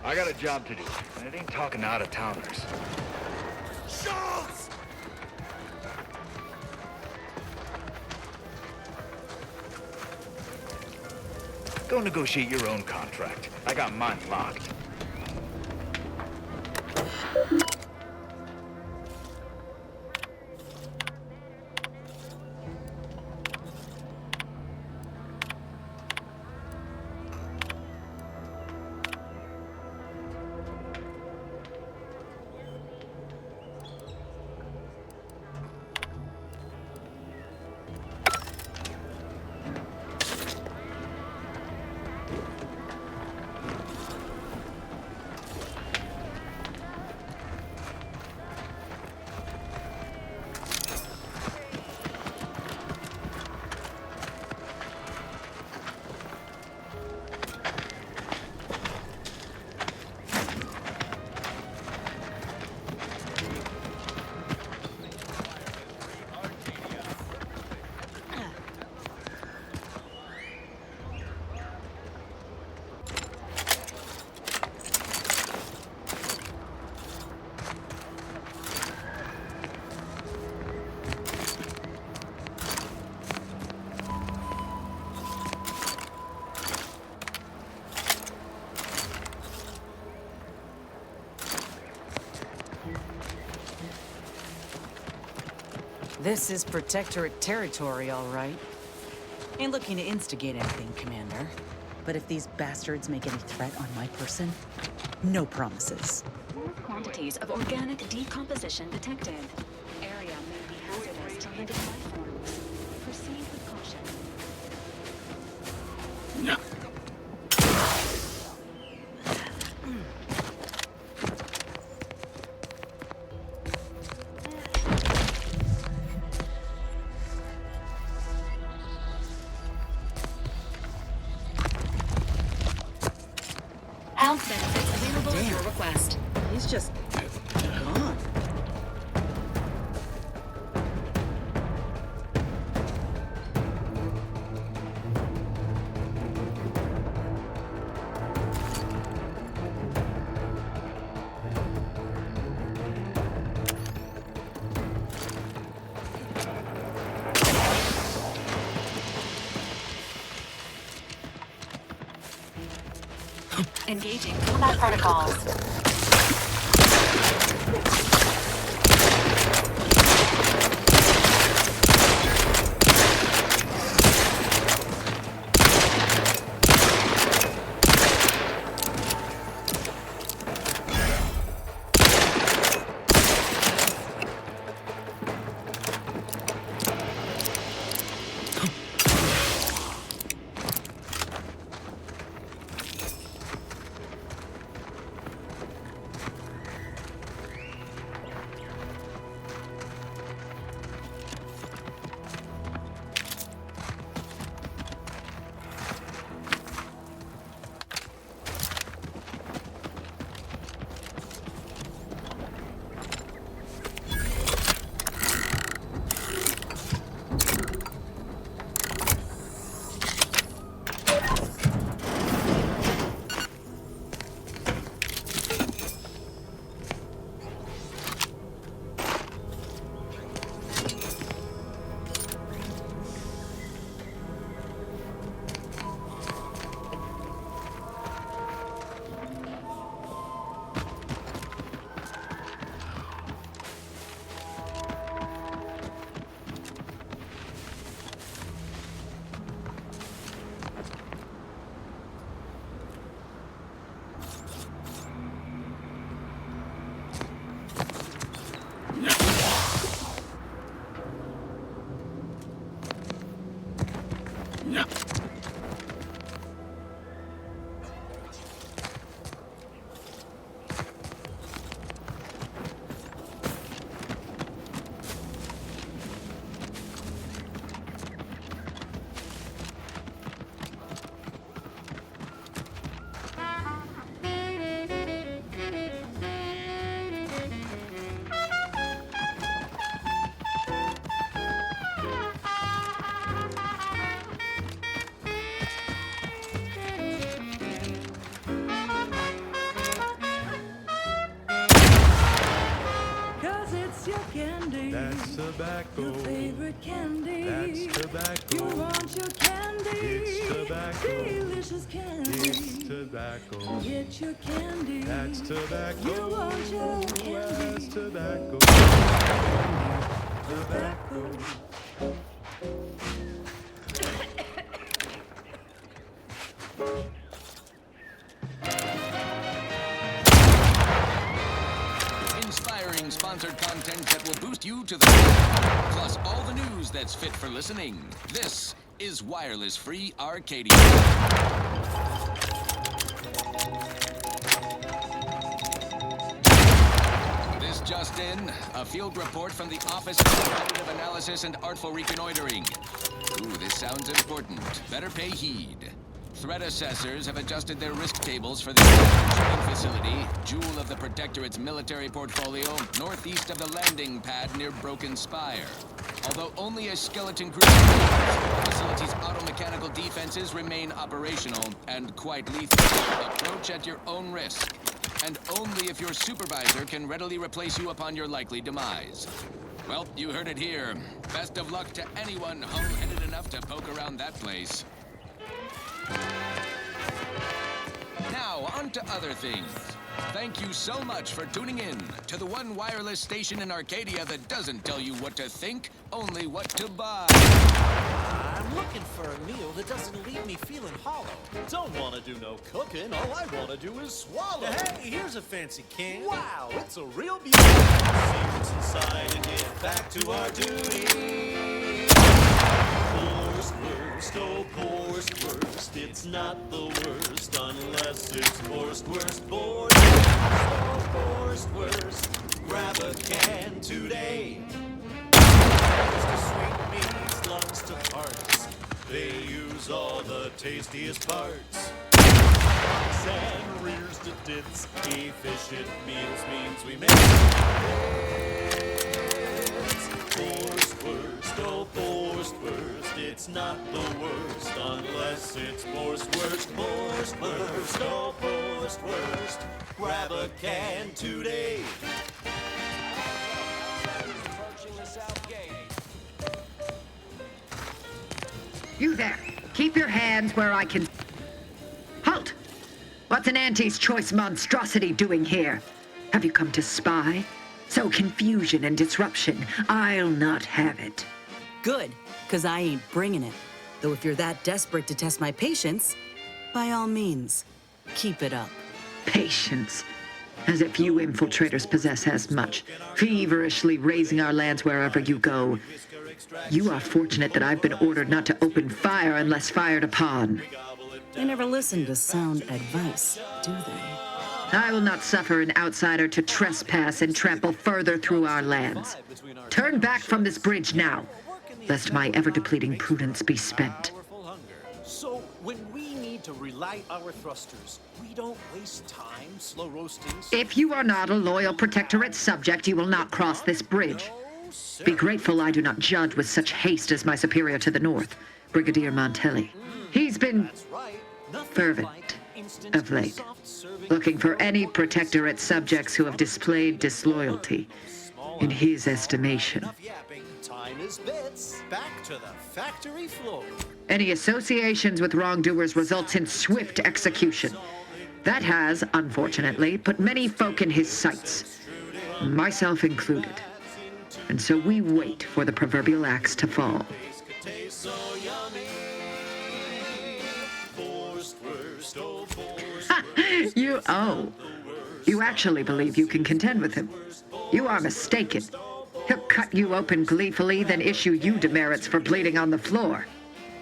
I got a job to do, and it ain't talking to out-of-towners. Schultz! Go negotiate your own contract. I got mine locked. This is Protectorate territory, all right. Ain't looking to instigate anything, Commander. But if these bastards make any threat on my person, no promises. Quantities of organic decomposition detected. Area may be hazardous to living life forms. Proceed with caution. No. Health benefits available at your request. He's just gone. Engaging combat protocols. tobacco. Your favorite candy. That's tobacco. You want your candy. It's tobacco. Delicious candy. It's tobacco. Get your candy. That's tobacco. You want your That's candy. tobacco. Tobacco. Inspiring sponsored content that will boost you to the top, plus all the news that's fit for listening. This is Wireless Free Arcadia. This just in, a field report from the Office of Competitive Analysis and Artful Reconnoitering. Ooh, this sounds important. Better pay heed. Threat assessors have adjusted their risk tables for the training facility, jewel of the Protectorate's military portfolio, northeast of the landing pad near Broken Spire. Although only a skeleton crew remains, the facility's auto-mechanical defenses remain operational and quite lethal. Approach at your own risk, and only if your supervisor can readily replace you upon your likely demise. Well, you heard it here. Best of luck to anyone home-headed enough to poke around that place. Now, on to other things. Thank you so much for tuning in to the one wireless station in Arcadia that doesn't tell you what to think, only what to buy. I'm looking for a meal that doesn't leave me feeling hollow. Don't want to do no cooking. All I want to do is swallow. Hey, here's a fancy can. Wow, it's a real beauty. See what's inside and get back to our duty. Poorest worst, oh poorest worst. It's not the worst unless it's poorest worst. Poorest worst, oh poorest worst. Grab a can today. To sweet meats, lungs to hearts. They use all the tastiest parts. Hocks and rears to tits. Efficient meals means we make it. Poorest worst, oh poorest worst. It's not the worst unless it's poorest worst. Poorest worst, oh poorest worst. Grab a can today. You there. Keep your hands where I can... Halt! What's an Auntie's choice monstrosity doing here? Have you come to spy? So confusion and disruption, I'll not have it. Good, because I ain't bringing it. Though if you're that desperate to test my patience, by all means, keep it up. Patience. As if you infiltrators possess as much, feverishly raising our lands wherever you go. You are fortunate that I've been ordered not to open fire unless fired upon. They never listen to sound advice, do they? I will not suffer an outsider to trespass and trample further through our lands. Turn back from this bridge now, lest my ever-depleting prudence be spent. So when we need to relight our thrusters, we don't waste time slow roasting. If you are not a loyal Protectorate subject, you will not cross this bridge. Be grateful I do not judge with such haste as my superior to the north, Brigadier Montelli. He's been fervent of late, looking for any Protectorate subjects who have displayed disloyalty in his estimation. Time is bits. Back to the factory floor. Any associations with wrongdoers results in swift execution. That has, unfortunately, put many folk in his sights, myself included. And so we wait for the proverbial axe to fall. You actually believe you can contend with him. You are mistaken. He'll cut you open gleefully, then issue you demerits for bleeding on the floor.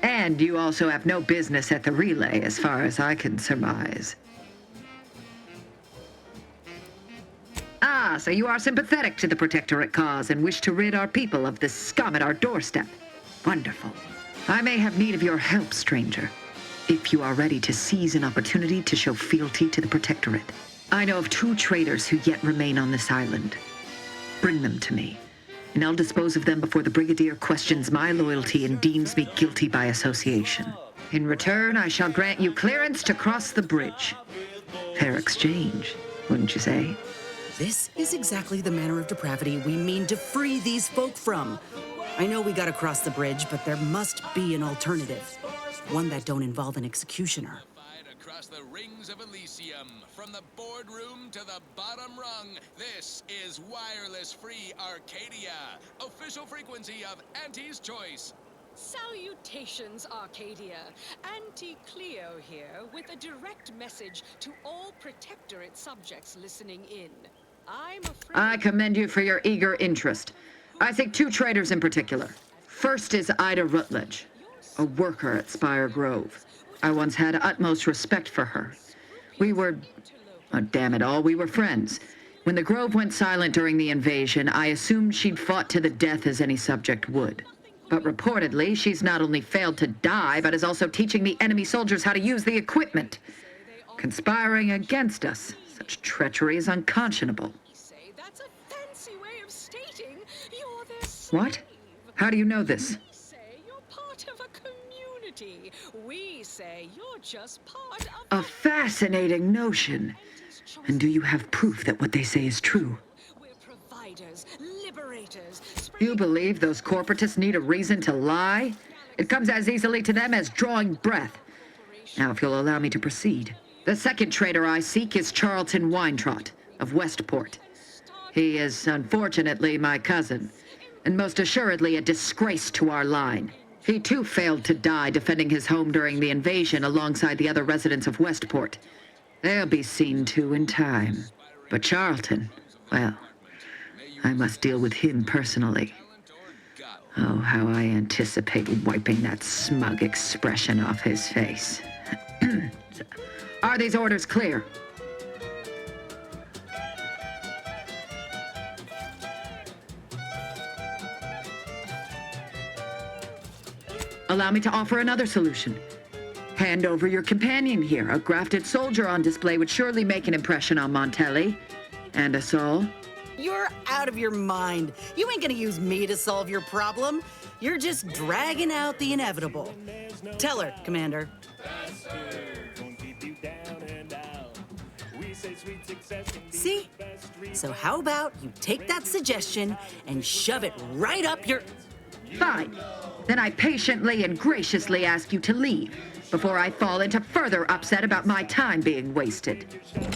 And you also have no business at the relay, as far as I can surmise. Ah, so you are sympathetic to the Protectorate cause and wish to rid our people of this scum at our doorstep. Wonderful. I may have need of your help, stranger, if you are ready to seize an opportunity to show fealty to the Protectorate. I know of 2 traitors who yet remain on this island. Bring them to me, and I'll dispose of them before the Brigadier questions my loyalty and deems me guilty by association. In return, I shall grant you clearance to cross the bridge. Fair exchange, wouldn't you say? This is exactly the manner of depravity we mean to free these folk from. I know we gotta cross the bridge, but there must be an alternative. One that don't involve an executioner. Across the rings of Elysium, from the boardroom to the bottom rung, this is Wireless Free Arcadia, official frequency of Auntie's Choice. Salutations, Arcadia. Auntie Cleo here with a direct message to all Protectorate subjects listening in. I'm afraid... I commend you for your eager interest. I think two traitors in particular. First is Ida Rutledge, a worker at Spire Grove. I once had utmost respect for her. We were... oh, damn it all, we were friends. When the Grove went silent during the invasion, I assumed she'd fought to the death as any subject would. But reportedly, she's not only failed to die, but is also teaching the enemy soldiers how to use the equipment. Conspiring against us. Such treachery is unconscionable. That's a fancy way of stating you're their slave. What? How do you know this? Say you're part of a community. We say you're just part of A fascinating notion. And do you have proof that what they say is true? We're providers, liberators. You believe those corporatists need a reason to lie? It comes as easily to them as drawing breath. Now, if you'll allow me to proceed. The second traitor I seek is Charlton Weintraut of Westport. He is, unfortunately, my cousin, and most assuredly a disgrace to our line. He too failed to die defending his home during the invasion alongside the other residents of Westport. They'll be seen to in time. But Charlton, well, I must deal with him personally. Oh, how I anticipate wiping that smug expression off his face. Are these orders clear? Allow me to offer another solution. Hand over your companion here. A grafted soldier on display would surely make an impression on Montelli. And us all. You're out of your mind. You ain't gonna use me to solve your problem. You're just dragging out the inevitable. Tell her, Commander. See? So how about you take that suggestion and shove it right up your... Fine. Then I patiently and graciously ask you to leave before I fall into further upset about my time being wasted. Take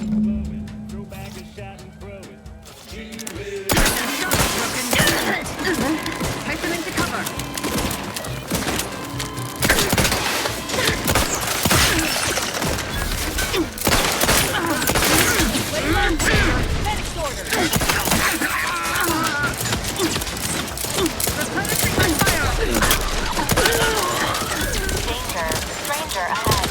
them into cover. Medics order. Replenishing my fire. Danger. Stranger ahead.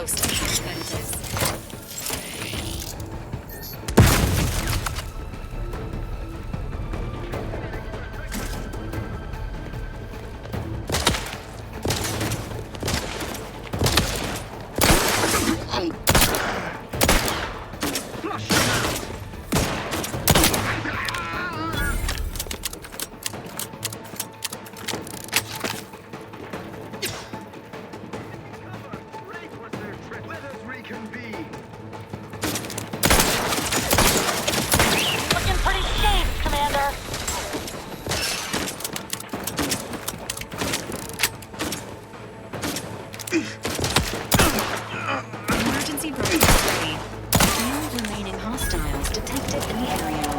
most defenses. Looking pretty safe, Commander. Emergency broadcast ready. No remaining hostiles detected in the area.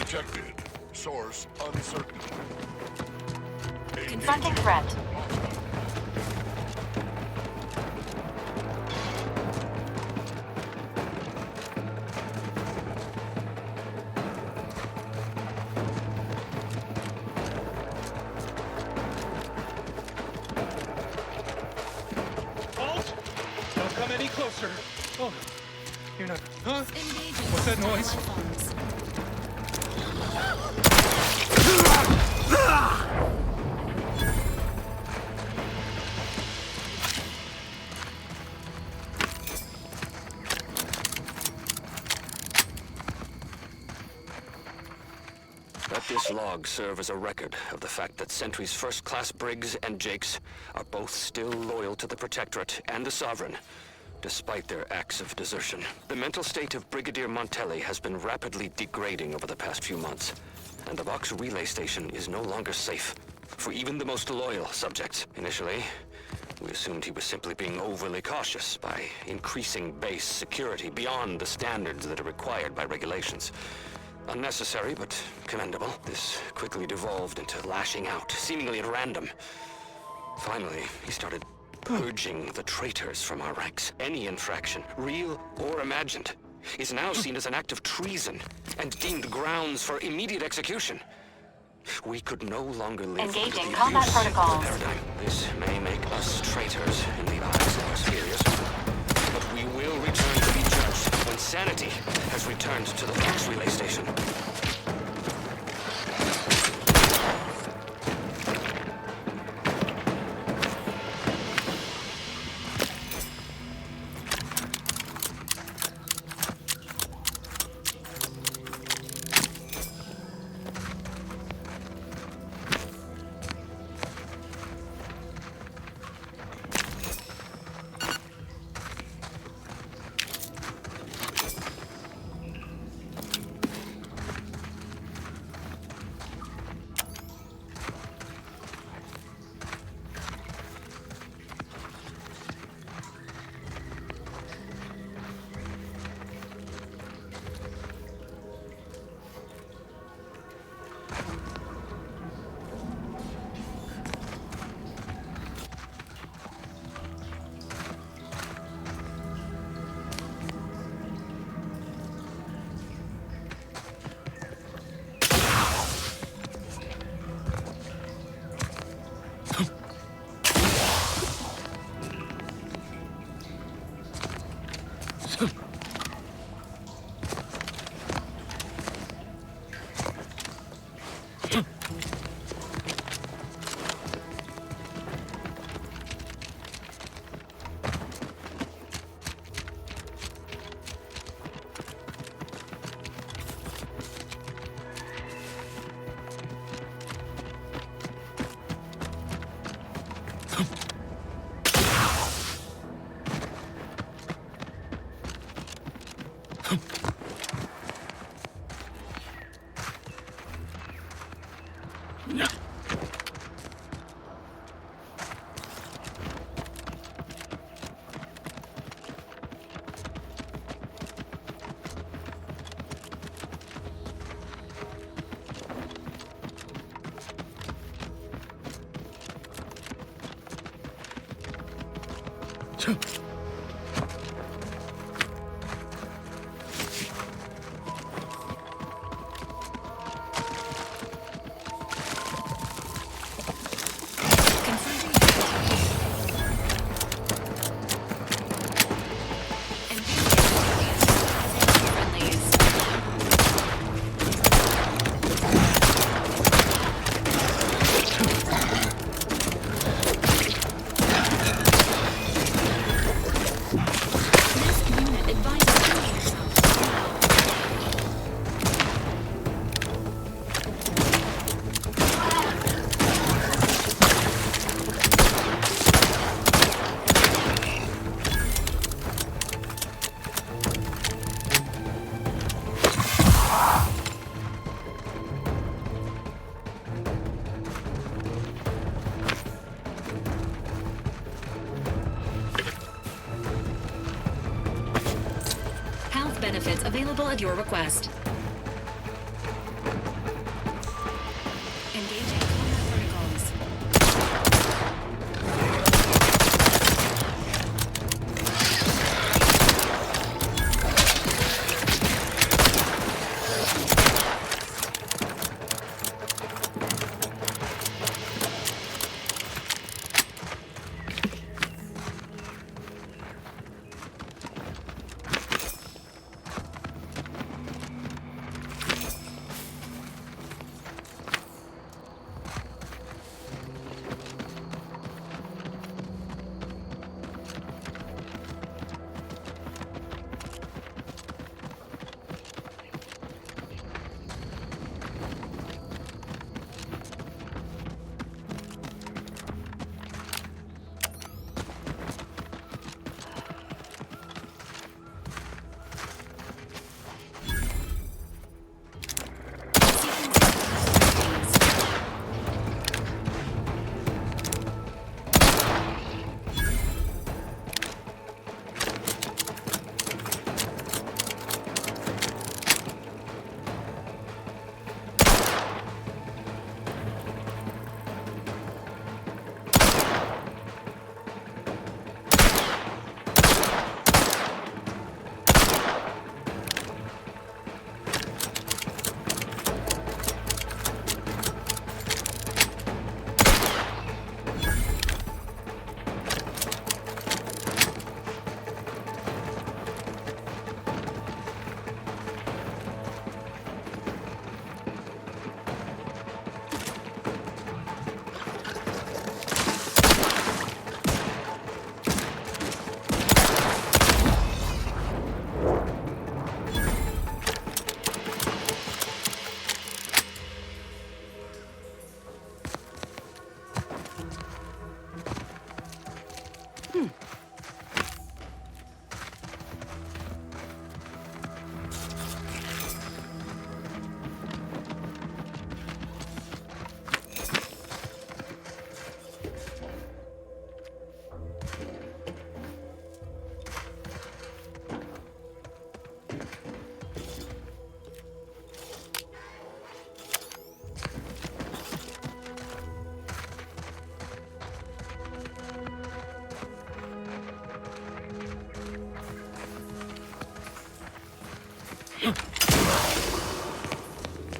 detected. Source uncertain. Confronting threat. Halt! Don't come any closer. Oh, you're not. Huh? What's that noise? Let this log serve as a record of the fact that Sentry's first-class Briggs and Jakes are both still loyal to the Protectorate and the Sovereign, despite their acts of desertion. The mental state of Brigadier Montelli has been rapidly degrading over the past few months, and the Vox relay station is no longer safe for even the most loyal subjects. Initially, we assumed he was simply being overly cautious by increasing base security beyond the standards that are required by regulations. Unnecessary, but commendable. This quickly devolved into lashing out, seemingly at random. Finally, he started purging the traitors from our ranks. Any infraction, real or imagined, is now seen as an act of treason and deemed grounds for immediate execution. We could no longer live under Engaging the combat abuse of the protocols. paradigm. This may make us traitors in the eyes of our superiors, but we will return to be judged when sanity has returned to the Vox relay station. Benefits available at your request.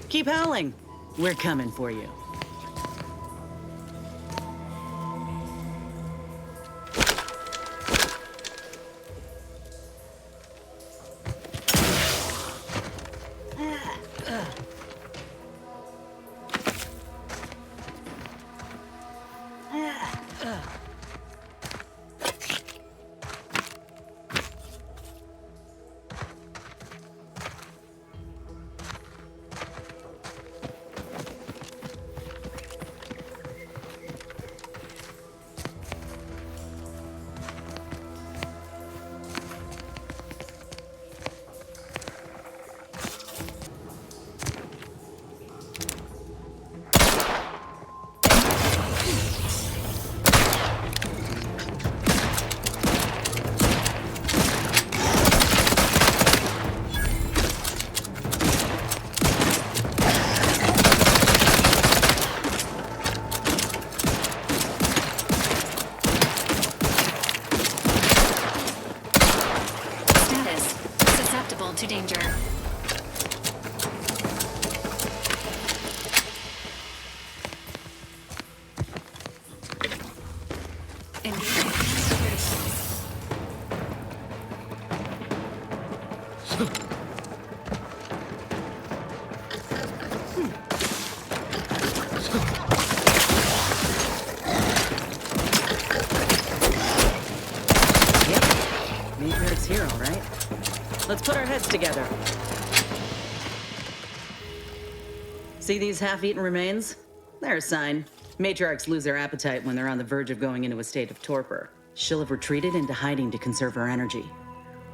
Keep howling. We're coming for you. To danger. Yep, Matriarch's here, all right. Let's put our heads together. See these half-eaten remains? They're a sign. Matriarchs lose their appetite when they're on the verge of going into a state of torpor. She'll have retreated into hiding to conserve her energy.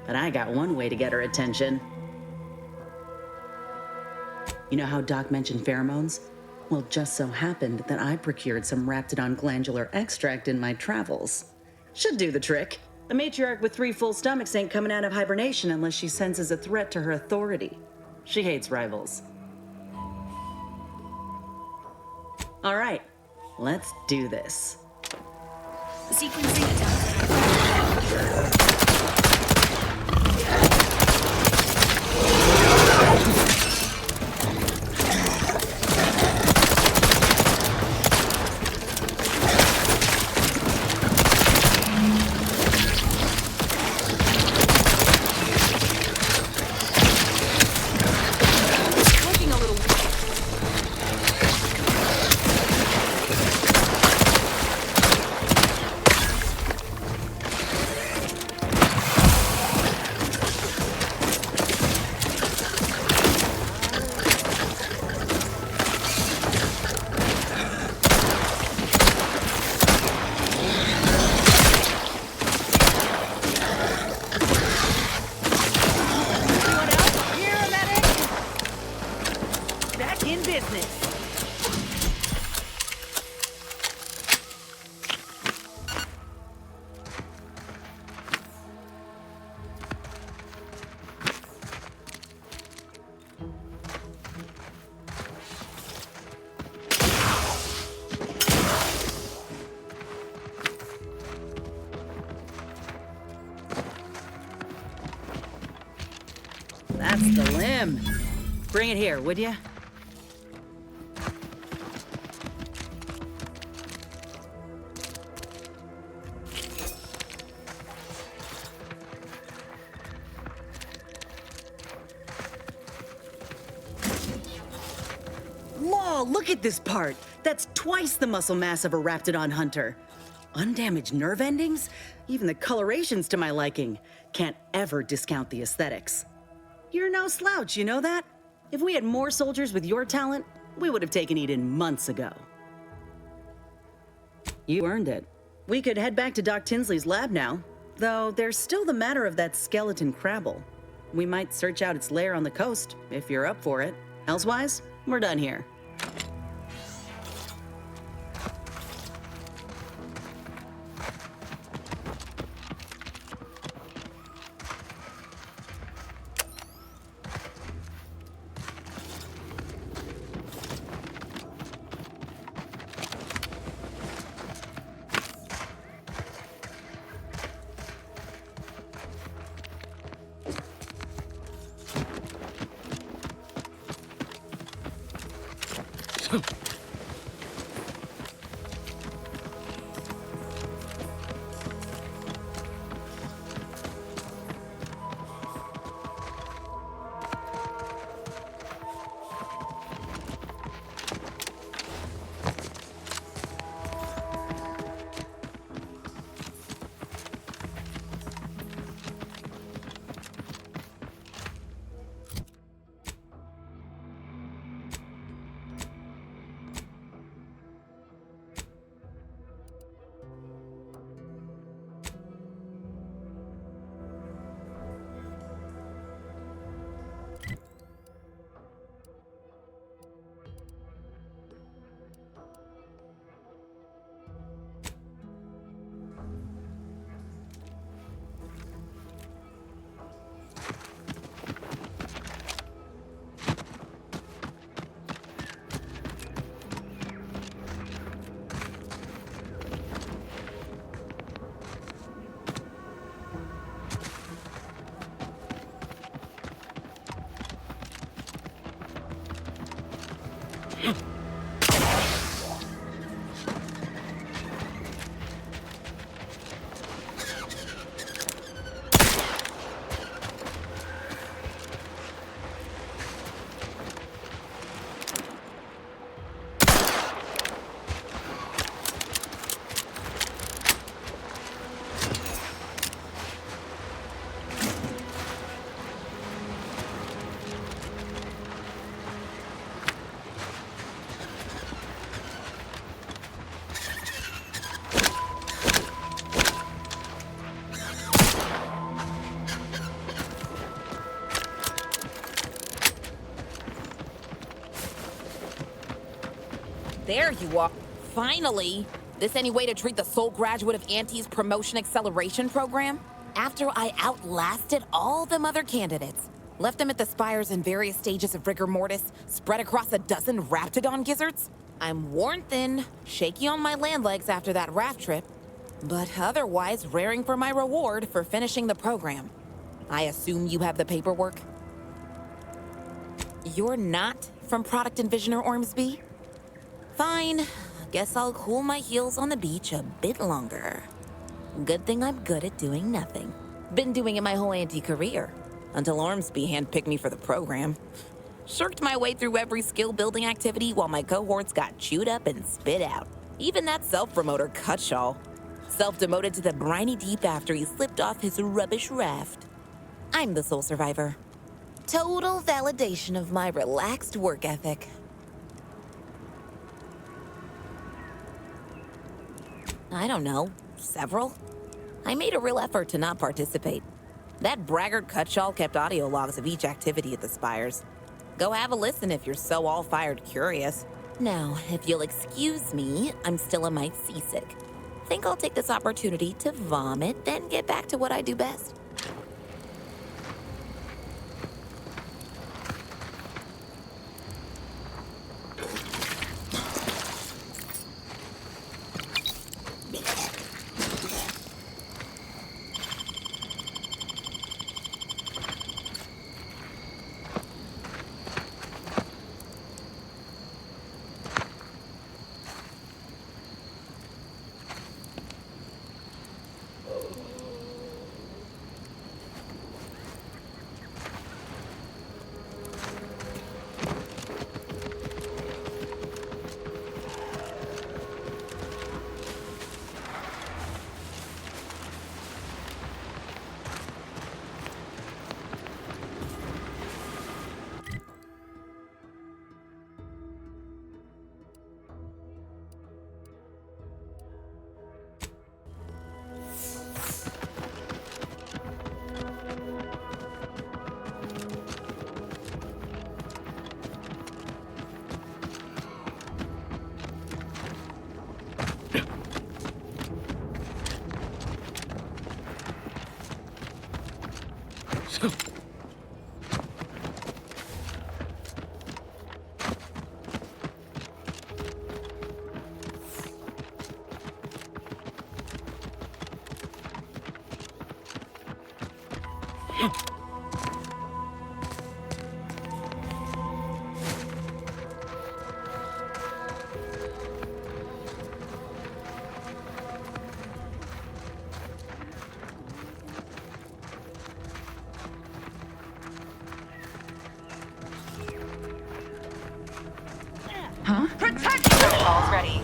But I got one way to get her attention. You know how Doc mentioned pheromones? Well, just so happened that I procured some Raptidon glandular extract in my travels. Should do the trick. A matriarch with 3 full stomachs ain't coming out of hibernation unless she senses a threat to her authority. She hates rivals. All right, let's do this. Sequencing attack. That's the limb. Bring it here, would ya? Law, look at this part. That's twice the muscle mass of a Raptidon hunter. Undamaged nerve endings? Even the coloration's to my liking. Can't ever discount the aesthetics. You're no slouch, you know that? If we had more soldiers with your talent, we would have taken Eden months ago. You earned it. We could head back to Doc Tinsley's lab now, though there's still the matter of that skeleton crabble. We might search out its lair on the coast, if you're up for it. Elsewise, we're done here. There you are. Finally! This any way to treat the sole graduate of Auntie's promotion acceleration program? After I outlasted all them other candidates, left them at the spires in various stages of rigor mortis, spread across a dozen raptidon gizzards, I'm worn thin, shaky on my land legs after that raft trip, but otherwise raring for my reward for finishing the program. I assume you have the paperwork? You're not from Product Envisioner Ormsby? Fine. Guess I'll cool my heels on the beach a bit longer. Good thing I'm good at doing nothing. Been doing it my whole career, until Ormsby handpicked me for the program. Shirked my way through every skill-building activity while my cohorts got chewed up and spit out. Even that self-promoter Cutshall. Self-demoted to the briny deep after he slipped off his rubbish raft. I'm the sole survivor. Total validation of my relaxed work ethic. I don't know, several? I made a real effort to not participate. That braggart Cutshall kept audio logs of each activity at the spires. Go have a listen if you're so all-fired curious. Now, if you'll excuse me, I'm still a mite seasick. Think I'll take this opportunity to vomit, then get back to what I do best. Huh? Protect your balls ready.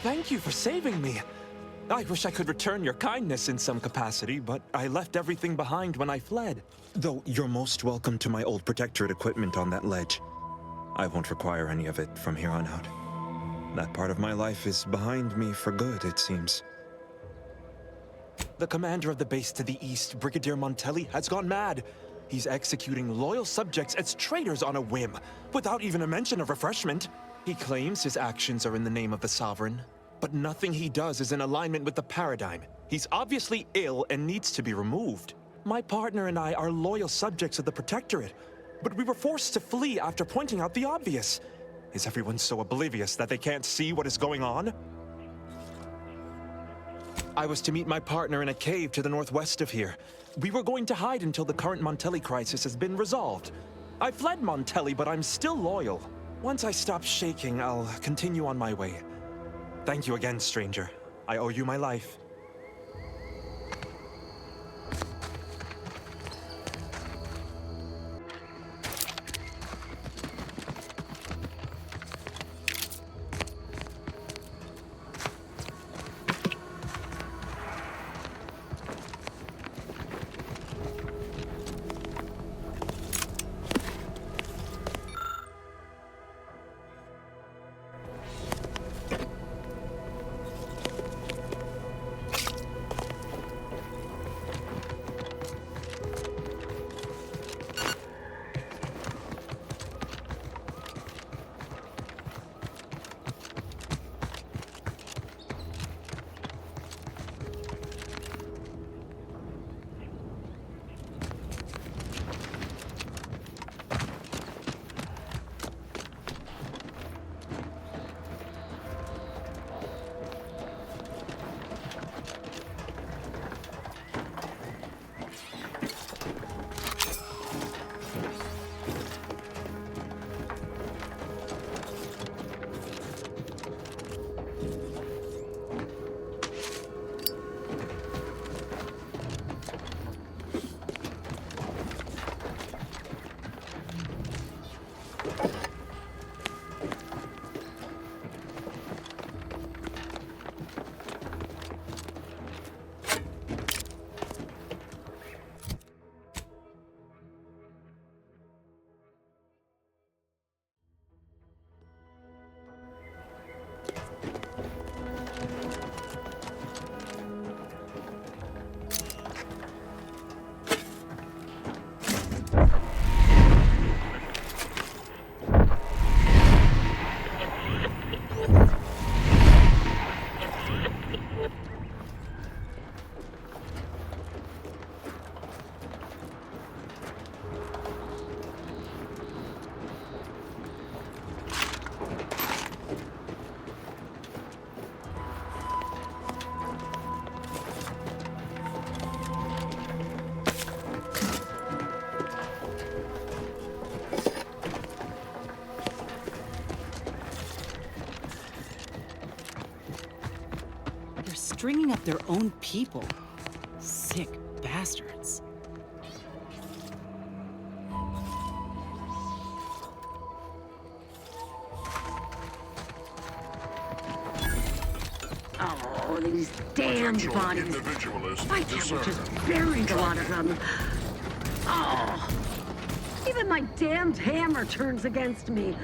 Thank you for saving me. I wish I could return your kindness in some capacity, but I left everything behind when I fled. Though you're most welcome to my old Protectorate equipment on that ledge. I won't require any of it from here on out. That part of my life is behind me for good, it seems. The commander of the base to the east, Brigadier Montelli, has gone mad. He's executing loyal subjects as traitors on a whim, without even a mention of refreshment. He claims his actions are in the name of the Sovereign, but nothing he does is in alignment with the paradigm. He's obviously ill and needs to be removed. My partner and I are loyal subjects of the Protectorate, but we were forced to flee after pointing out the obvious. Is everyone so oblivious that they can't see what is going on? I was to meet my partner in a cave to the northwest of here. We were going to hide until the current Montelli crisis has been resolved. I fled Montelli, but I'm still loyal. Once I stop shaking, I'll continue on my way. Thank you again, stranger. I owe you my life. Stringing up their own people. Sick bastards. Oh, these damn bodies. My camera just buried a lot of them. Oh, even my damned hammer turns against me.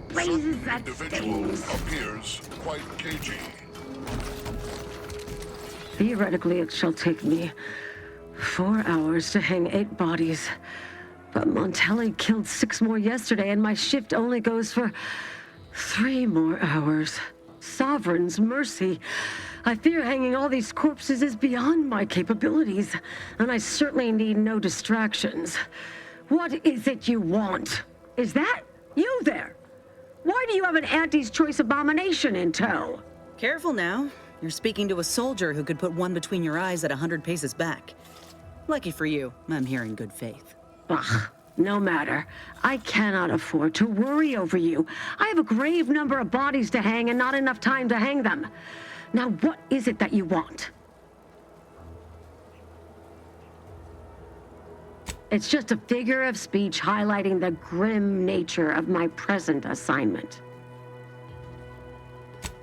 Blazes that stings. Appears quite cagey. Theoretically, it shall take me 4 hours to hang 8 bodies. But Montelli killed 6 more yesterday, and my shift only goes for 3 more hours. Sovereign's mercy. I fear hanging all these corpses is beyond my capabilities, and I certainly need no distractions. What is it you want? Is that you there? Why do you have an Auntie's Choice abomination in tow? Careful now. You're speaking to a soldier who could put one between your eyes at 100 paces back. Lucky for you, I'm here in good faith. Ugh, no matter. I cannot afford to worry over you. I have a grave number of bodies to hang and not enough time to hang them. Now, what is it that you want? It's just a figure of speech highlighting the grim nature of my present assignment.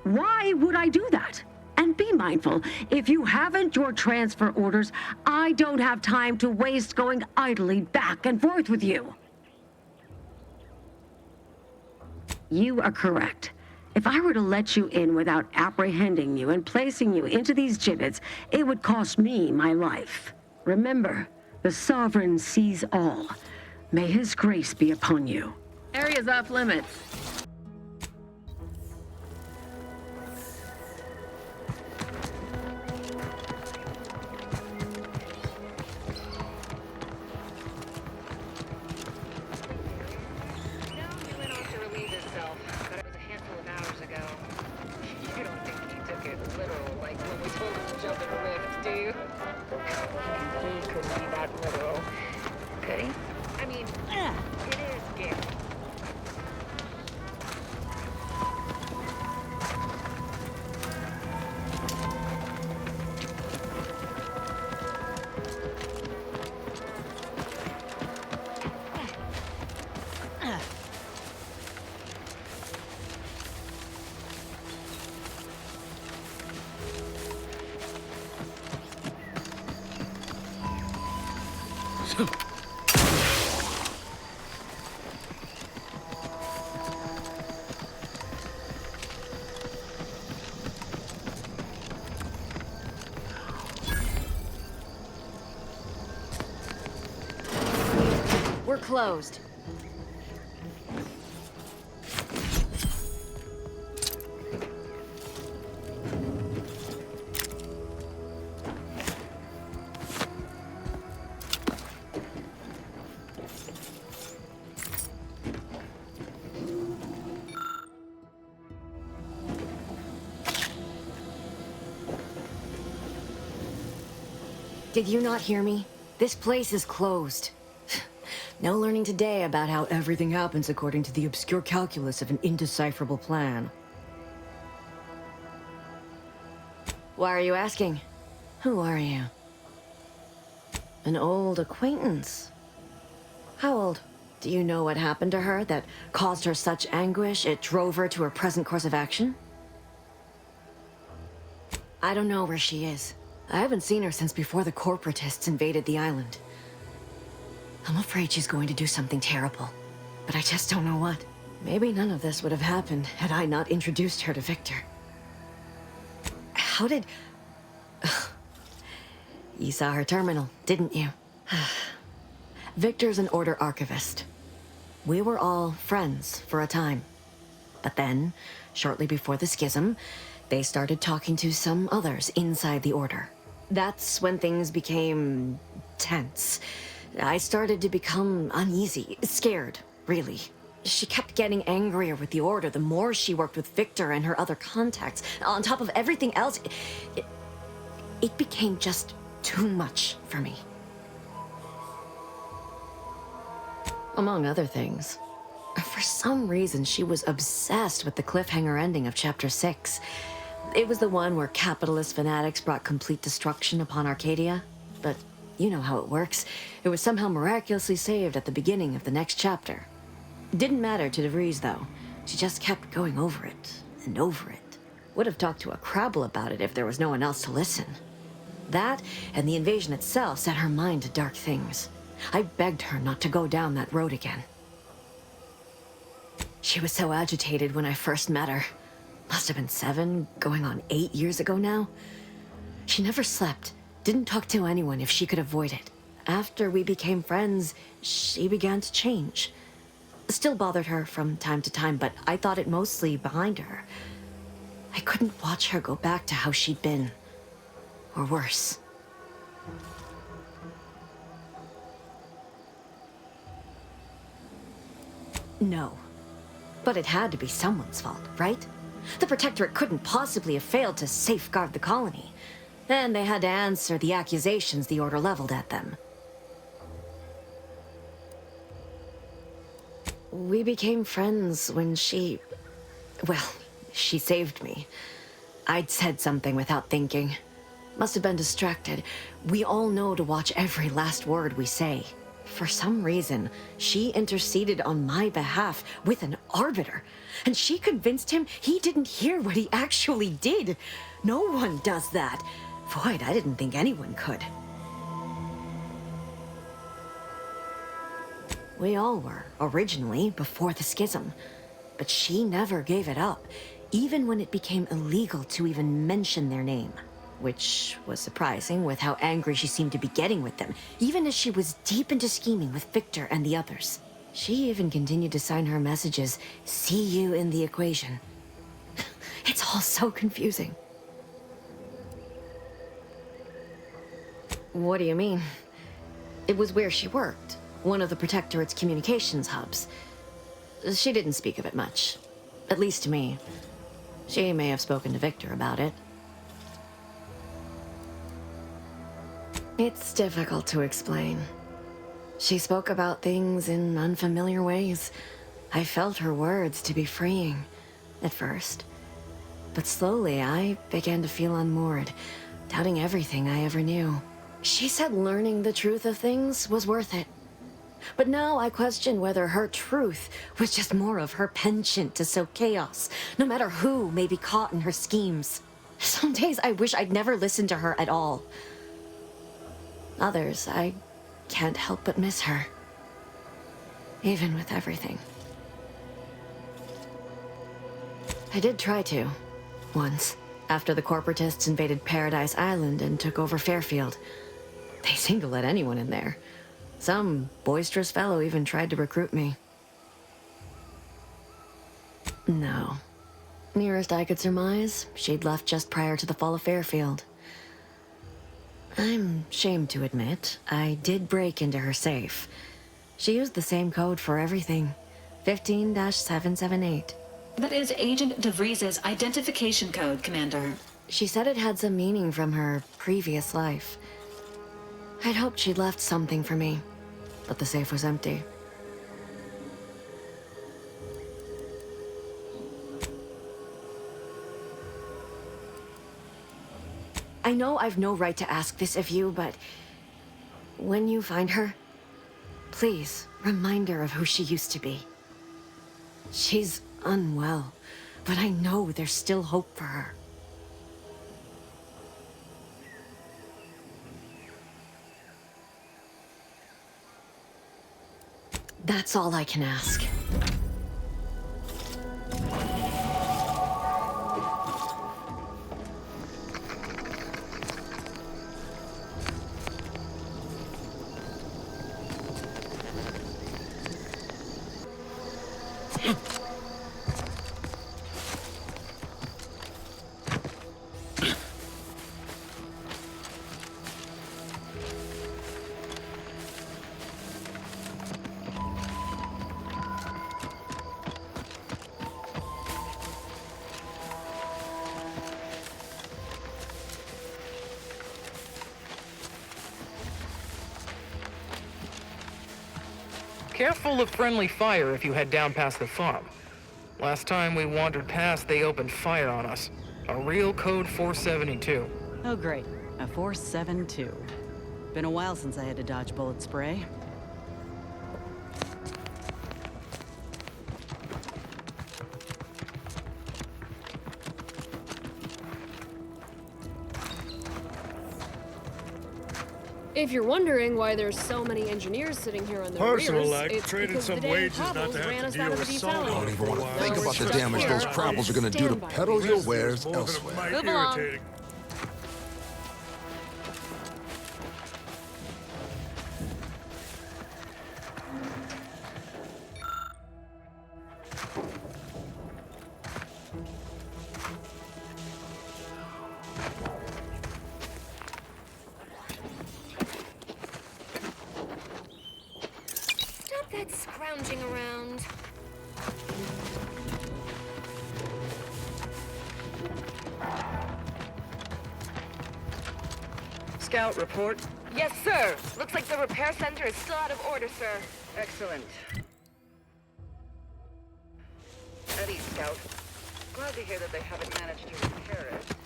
Why would I do that? And be mindful, if you haven't your transfer orders, I don't have time to waste going idly back and forth with you. You are correct. If I were to let you in without apprehending you and placing you into these gibbets, it would cost me my life. Remember, the Sovereign sees all. May his grace be upon you. Area's off limits. We're closed. Did you not hear me? This place is closed. No learning today about how everything happens according to the obscure calculus of an indecipherable plan. Why are you asking? Who are you? An old acquaintance. How old? Do you know what happened to her that caused her such anguish it drove her to her present course of action? I don't know where she is. I haven't seen her since before the corporatists invaded the island. I'm afraid she's going to do something terrible, but I just don't know what. Maybe none of this would have happened had I not introduced her to Victor. How did... You saw her terminal, didn't you? Victor's an Order archivist. We were all friends for a time. But then, shortly before the schism, they started talking to some others inside the Order. That's when things became tense. I started to become uneasy, scared, really. She kept getting angrier with the Order the more she worked with Victor and her other contacts. On top of everything else, it became just too much for me. Among other things, for some reason she was obsessed with the cliffhanger ending of Chapter 6. It was the one where capitalist fanatics brought complete destruction upon Arcadia, but you know how it works. It was somehow miraculously saved at the beginning of the next chapter. Didn't matter to DeVries, though. She just kept going over it and over it. Would have talked to a Crabble about it if there was no one else to listen. That and the invasion itself set her mind to dark things. I begged her not to go down that road again. She was so agitated when I first met her. Must have been 7, going on 8 years ago now. She never slept. Didn't talk to anyone if she could avoid it. After we became friends, she began to change. Still bothered her from time to time, but I thought it mostly behind her. I couldn't watch her go back to how she'd been. Or worse. No. But it had to be someone's fault, right? The Protectorate couldn't possibly have failed to safeguard the colony. And they had to answer the accusations the Order leveled at them. We became friends when she... well, she saved me. I'd said something without thinking. Must have been distracted. We all know to watch every last word we say. For some reason, she interceded on my behalf with an arbiter, and she convinced him he didn't hear what he actually did. No one does that. Void, I didn't think anyone could. We all were, originally, before the schism. But she never gave it up, even when it became illegal to even mention their name. Which was surprising with how angry she seemed to be getting with them, even as she was deep into scheming with Victor and the others. She even continued to sign her messages, "See you in the equation." It's all so confusing. What do you mean? It was where she worked, one of the Protectorate's communications hubs. She didn't speak of it much, at least to me. She may have spoken to Victor about it. It's difficult to explain. She spoke about things in unfamiliar ways. I felt her words to be freeing, at first. But slowly, I began to feel unmoored, doubting everything I ever knew. She said learning the truth of things was worth it. But now I question whether her truth was just more of her penchant to sow chaos, no matter who may be caught in her schemes. Some days I wish I'd never listened to her at all. Others, I can't help but miss her. Even with everything. I did try to, once, after the corporatists invaded Paradise Island and took over Fairfield. They seemed to let anyone in there. Some boisterous fellow even tried to recruit me. No. Nearest I could surmise, she'd left just prior to the fall of Fairfield. I'm ashamed to admit, I did break into her safe. She used the same code for everything. 15-778. That is Agent DeVries's identification code, Commander. She said it had some meaning from her previous life. I'd hoped she'd left something for me, but the safe was empty. I know I've no right to ask this of you, but when you find her, please remind her of who she used to be. She's unwell, but I know there's still hope for her. That's all I can ask. Careful of friendly fire if you head down past the farm. Last time we wandered past, they opened fire on us. A real code 472. Oh, great. A 472. Been a while since I had to dodge bullet spray. If you're wondering why there's so many engineers sitting here on their Personal rears, life, it's traded because some the damn wages not cobbles to have ran to us deal out of the with deep salt. valley. I don't even want to think about the damage those crapples are going to do to pedals your wares elsewhere. Move along. Stop that scrounging around. Scout, report. Yes, sir. Looks like the repair center is still out of order, sir. Excellent. At ease, Scout. Glad to hear that they haven't managed to repair it.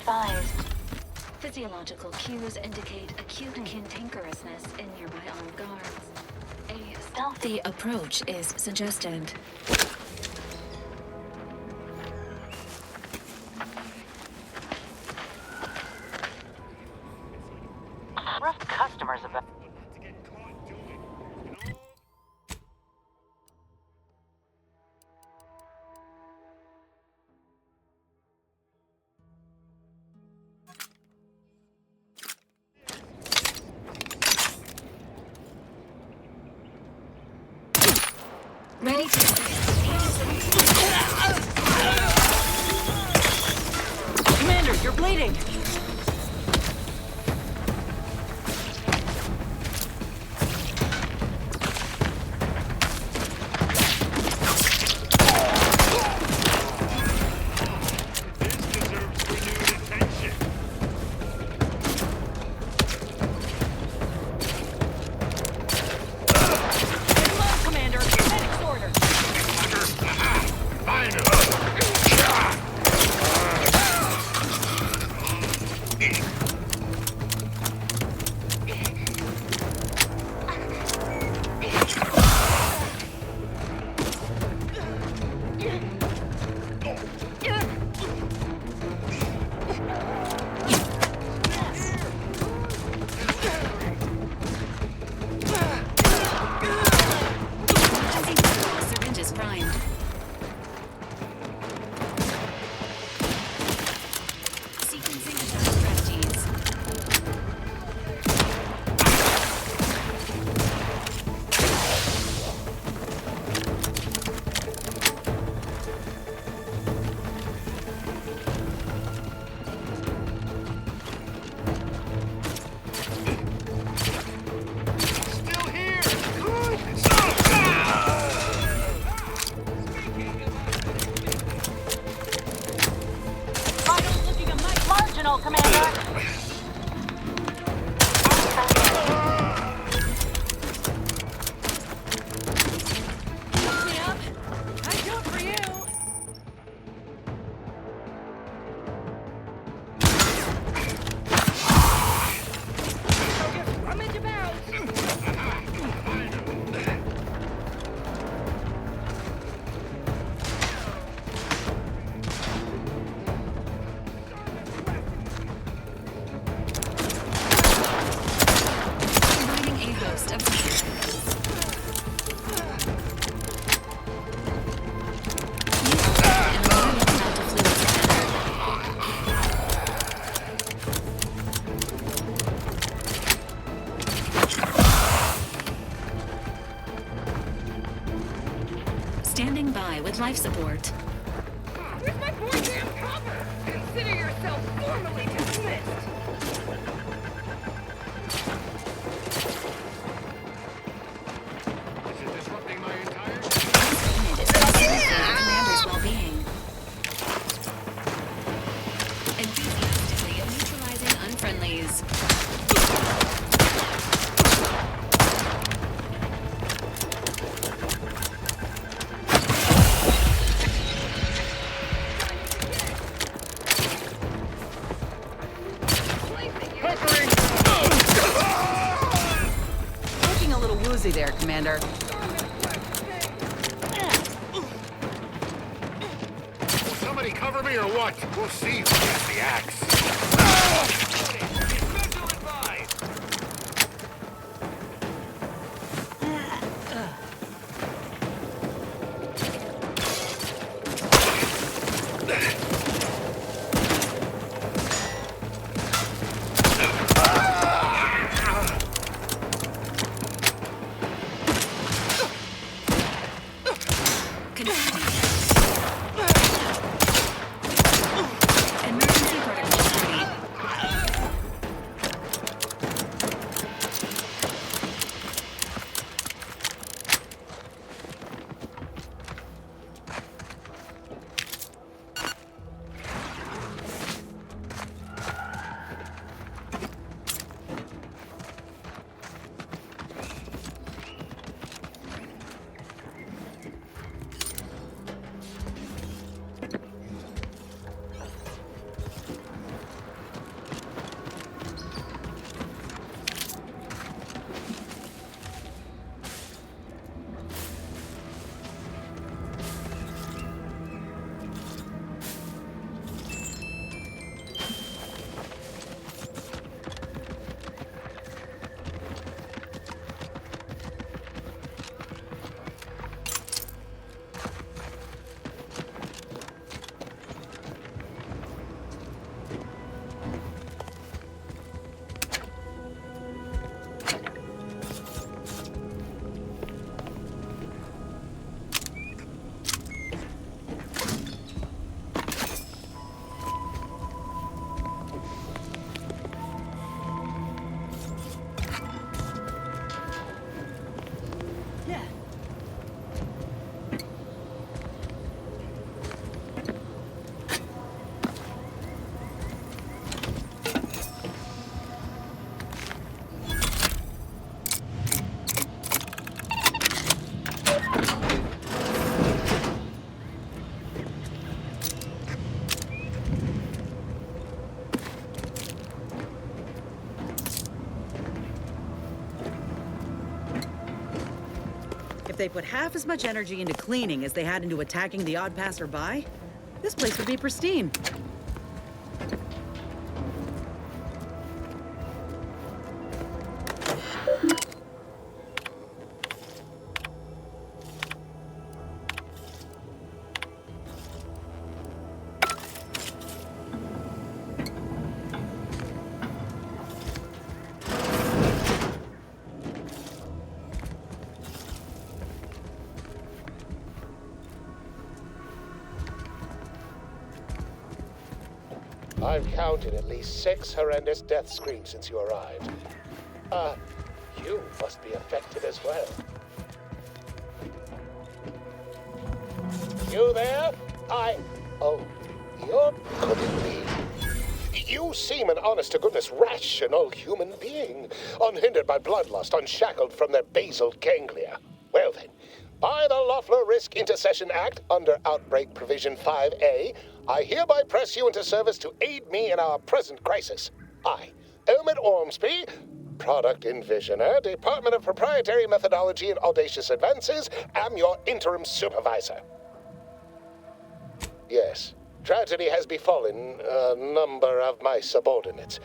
advised. Physiological cues indicate acute cantankerousness in nearby armed guards. A stealthy approach is suggested. Rough customers about. Ready to Commander, you're bleeding! Standing by with life support. Where's my boy damn cover? Consider yourself formally dismissed. Is it disrupting my entire... Commander's well-being. Enthusiastically neutralizing unfriendlies. Looking a little woozy there, Commander. Somebody cover me or what? We'll see who gets the axe. If they put half as much energy into cleaning as they had into attacking the odd passerby, this place would be pristine. I've counted at least 6 horrendous death screams since you arrived. You must be affected as well. You there? Oh, you're couldn't be. You seem an honest-to-goodness rational human being, unhindered by bloodlust, unshackled from their basal ganglia. Well then, by the Loeffler Risk Intercession Act, under Outbreak Provision 5A, I hereby press you into service to aid me in our present crisis. I, Omid Ormsby, Product Envisioner, Department of Proprietary Methodology and Audacious Advances, am your interim supervisor. Yes, tragedy has befallen a number of my subordinates.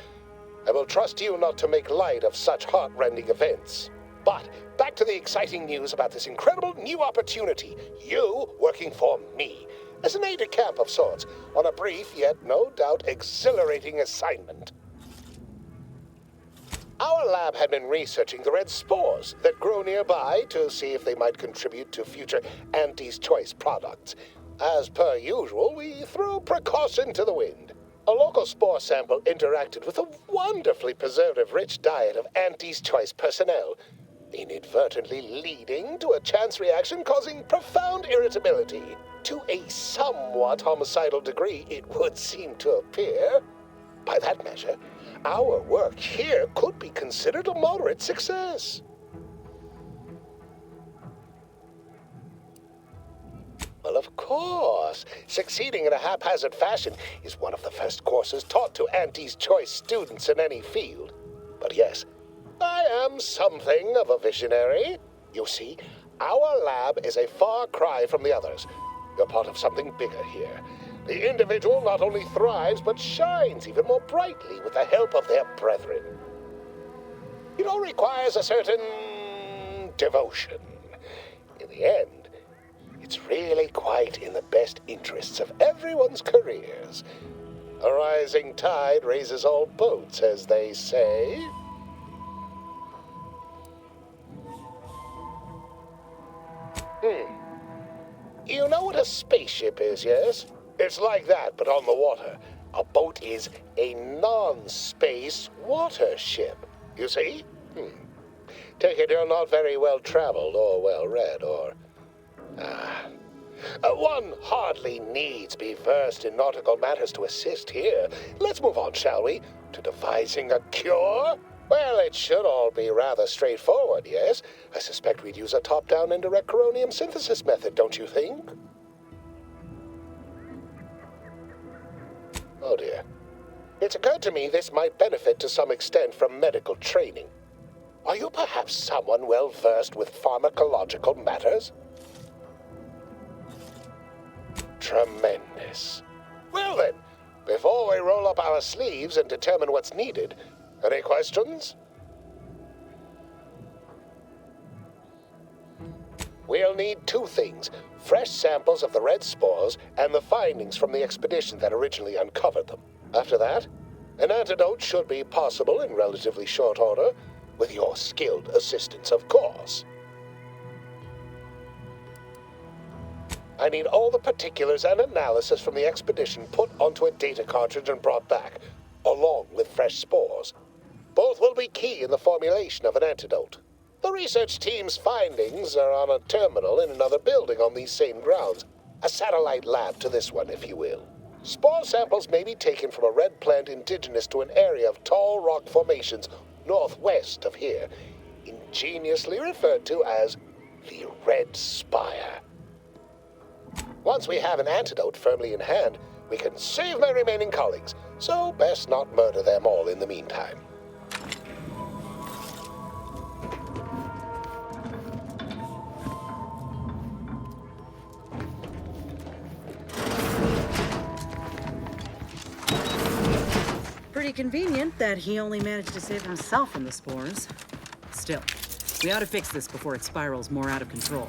I will trust you not to make light of such heart-rending events. But back to the exciting news about this incredible new opportunity. You working for me, as an aide-de-camp of sorts, on a brief yet no doubt exhilarating assignment. Our lab had been researching the red spores that grow nearby to see if they might contribute to future Auntie's Choice products. As per usual, we threw precaution to the wind. A local spore sample interacted with a wonderfully preservative-rich diet of Auntie's Choice personnel, inadvertently leading to a chance reaction causing profound irritability. To a somewhat homicidal degree, it would seem to appear. By that measure, our work here could be considered a moderate success. Well, of course, succeeding in a haphazard fashion is one of the first courses taught to Auntie's Choice students in any field. But yes, I am something of a visionary. You see, our lab is a far cry from the others. You're part of something bigger here. The individual not only thrives, but shines even more brightly with the help of their brethren. It all requires a certain devotion. In the end, it's really quite in the best interests of everyone's careers. A rising tide raises all boats, as they say. You know what a spaceship is, yes? It's like that, but on the water. A boat is a non-space water ship, you see? Take it you're not very well-traveled or well-read, or... one hardly needs be versed in nautical matters to assist here. Let's move on, shall we? To devising a cure? Well, it should all be rather straightforward, yes? I suspect we'd use a top-down indirect coronium synthesis method, don't you think? Oh dear. It's occurred to me this might benefit to some extent from medical training. Are you perhaps someone well-versed with pharmacological matters? Tremendous. Well then, before we roll up our sleeves and determine what's needed, any questions? We'll need 2 things: fresh samples of the red spores and the findings from the expedition that originally uncovered them. After that, an antidote should be possible in relatively short order, with your skilled assistance, of course. I need all the particulars and analysis from the expedition put onto a data cartridge and brought back, along with fresh spores. Both will be key in the formulation of an antidote. The research team's findings are on a terminal in another building on these same grounds. A satellite lab to this one, if you will. Spore samples may be taken from a red plant indigenous to an area of tall rock formations northwest of here, ingeniously referred to as the Red Spire. Once we have an antidote firmly in hand, we can save my remaining colleagues, so best not murder them all in the meantime. Pretty convenient that he only managed to save himself from the spores. Still, we ought to fix this before it spirals more out of control.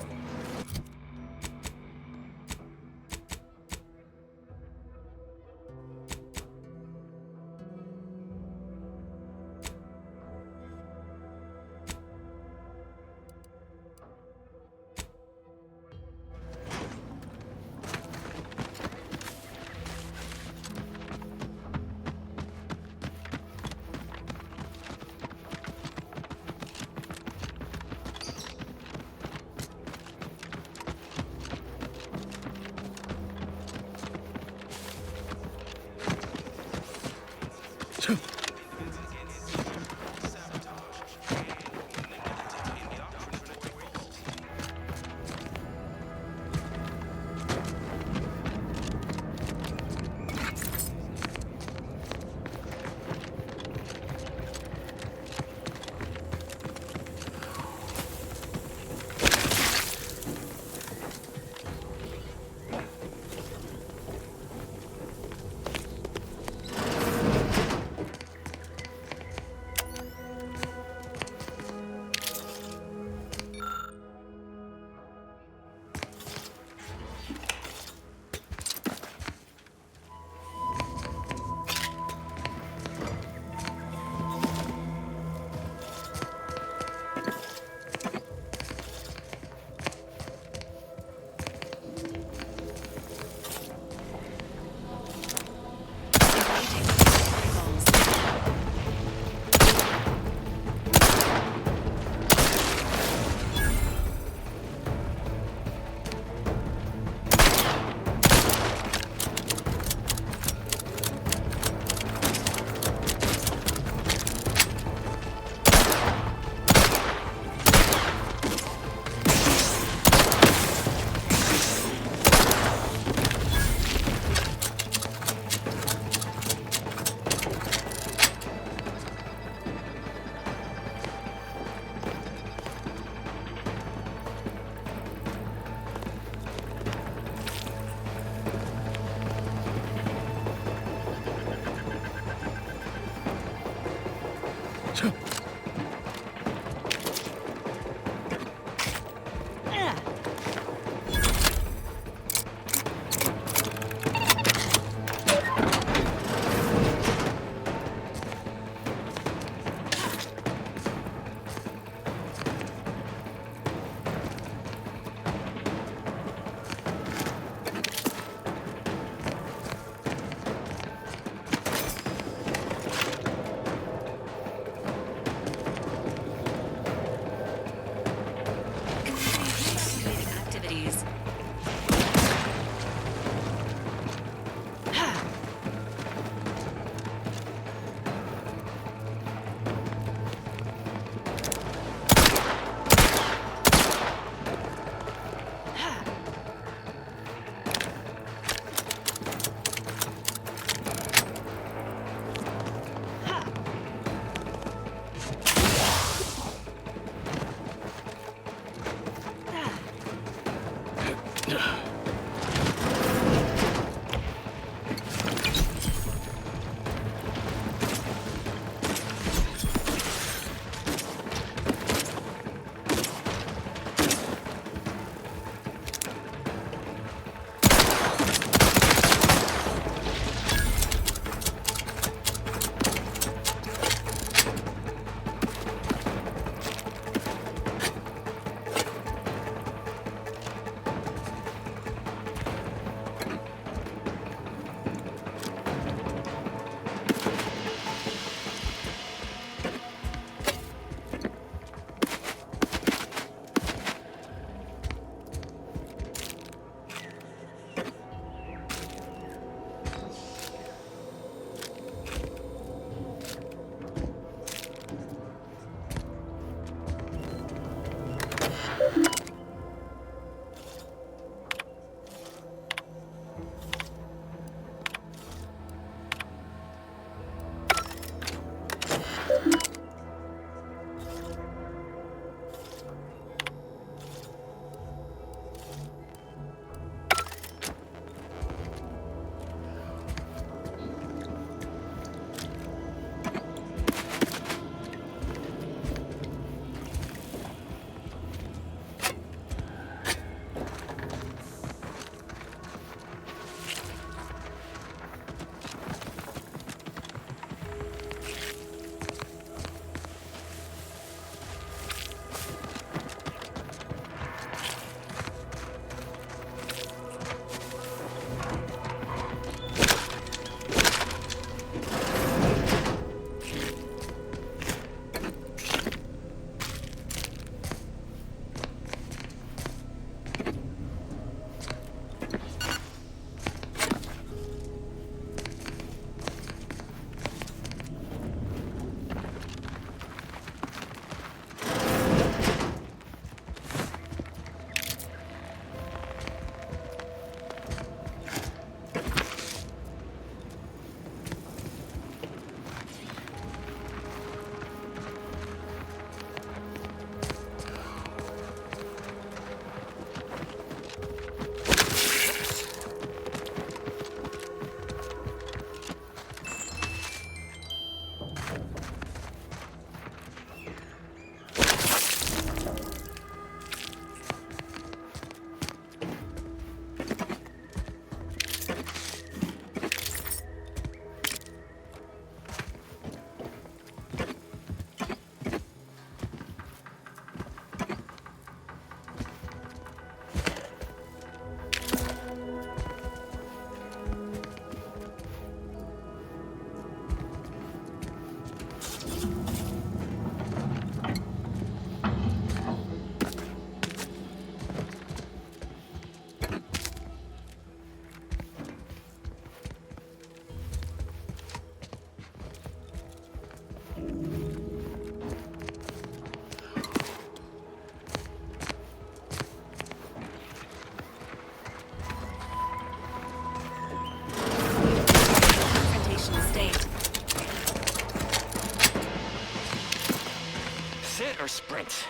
or sprint.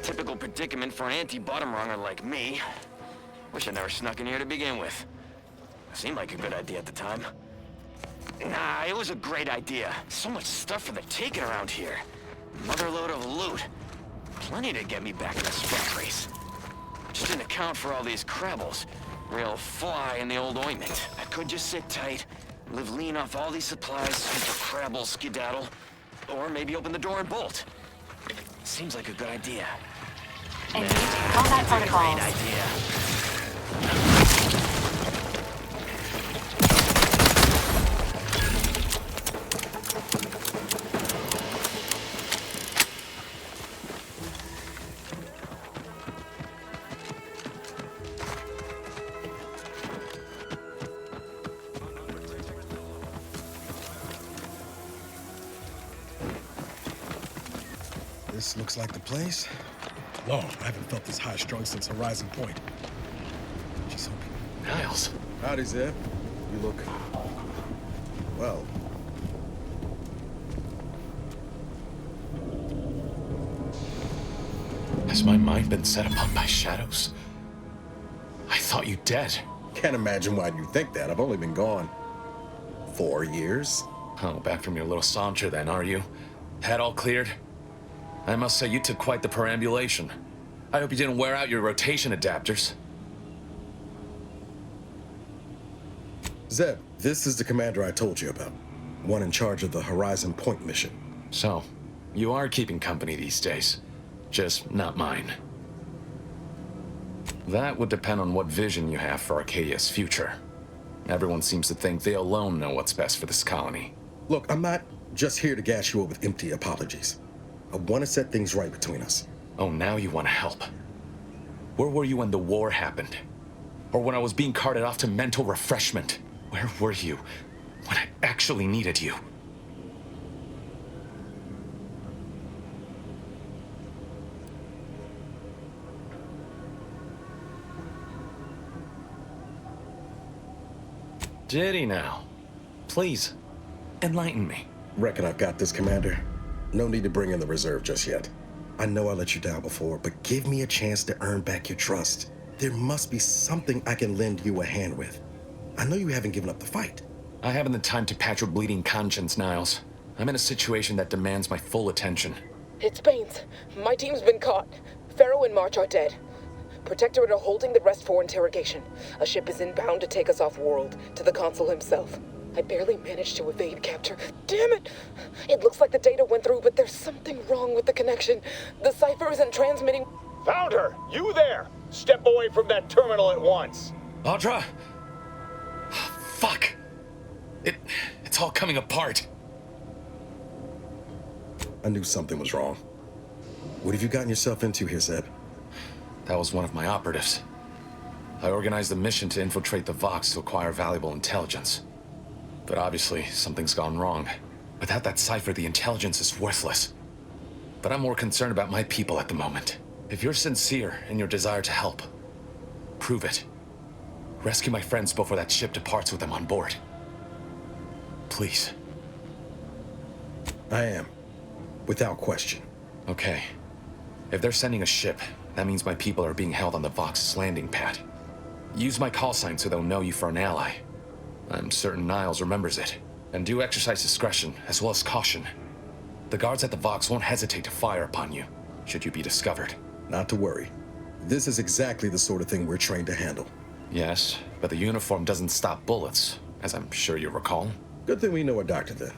Typical predicament for an anti-bottom runger like me. Wish I never snuck in here to begin with. Seemed like a good idea at the time. Nah, it was a great idea. So much stuff for the taking around here. Motherload of loot. Plenty to get me back in the sprint race. Just didn't account for all these crabbles. Real fly in the old ointment. I could just sit tight, live lean off all these supplies until crabbles skedaddle. Or maybe open the door and bolt. Seems like a good idea. Engaging combat protocols. Great idea. This looks like the place. Whoa, I haven't felt this high-strung since Horizon Point. Just hoping. Niles. Howdy, Zeb. You look... well. Has my mind been set upon by shadows? I thought you dead. Can't imagine why you think that. I've only been gone 4 years. Oh, back from your little saunter then, are you? Head all cleared? I must say you took quite the perambulation. I hope you didn't wear out your rotation adapters. Zeb, this is the commander I told you about. One in charge of the Horizon Point mission. So, you are keeping company these days. Just not mine. That would depend on what vision you have for Arcadia's future. Everyone seems to think they alone know what's best for this colony. Look, I'm not just here to gas you up with empty apologies. I want to set things right between us. Oh, now you want to help. Where were you when the war happened? Or when I was being carted off to mental refreshment? Where were you when I actually needed you? Did he now? Please, enlighten me. Reckon I've got this, Commander. No need to bring in the reserve just yet. I know I let you down before, but give me a chance to earn back your trust. There must be something I can lend you a hand with. I know you haven't given up the fight. I haven't the time to patch your bleeding conscience, Niles. I'm in a situation that demands my full attention. It's Baines. My team's been caught. Pharaoh and March are dead. Protectorate are holding the rest for interrogation. A ship is inbound to take us off-world, to the Consul himself. I barely managed to evade capture. Damn it! It looks like the data went through, but there's something wrong with the connection. The cipher isn't transmitting. Found her! You there! Step away from that terminal at once! Audra! Fuck! It's all coming apart. I knew something was wrong. What have you gotten yourself into here, Zeb? That was one of my operatives. I organized a mission to infiltrate the Vox to acquire valuable intelligence. But obviously, something's gone wrong. Without that cipher, the intelligence is worthless. But I'm more concerned about my people at the moment. If you're sincere in your desire to help, prove it. Rescue my friends before that ship departs with them on board. Please. I am. Without question. Okay. If they're sending a ship, that means my people are being held on the Vox's landing pad. Use my call sign so they'll know you for an ally. I'm certain Niles remembers it. And do exercise discretion, as well as caution. The guards at the Vox won't hesitate to fire upon you, should you be discovered. Not to worry. This is exactly the sort of thing we're trained to handle. Yes, but the uniform doesn't stop bullets, as I'm sure you recall. Good thing we know a doctor then.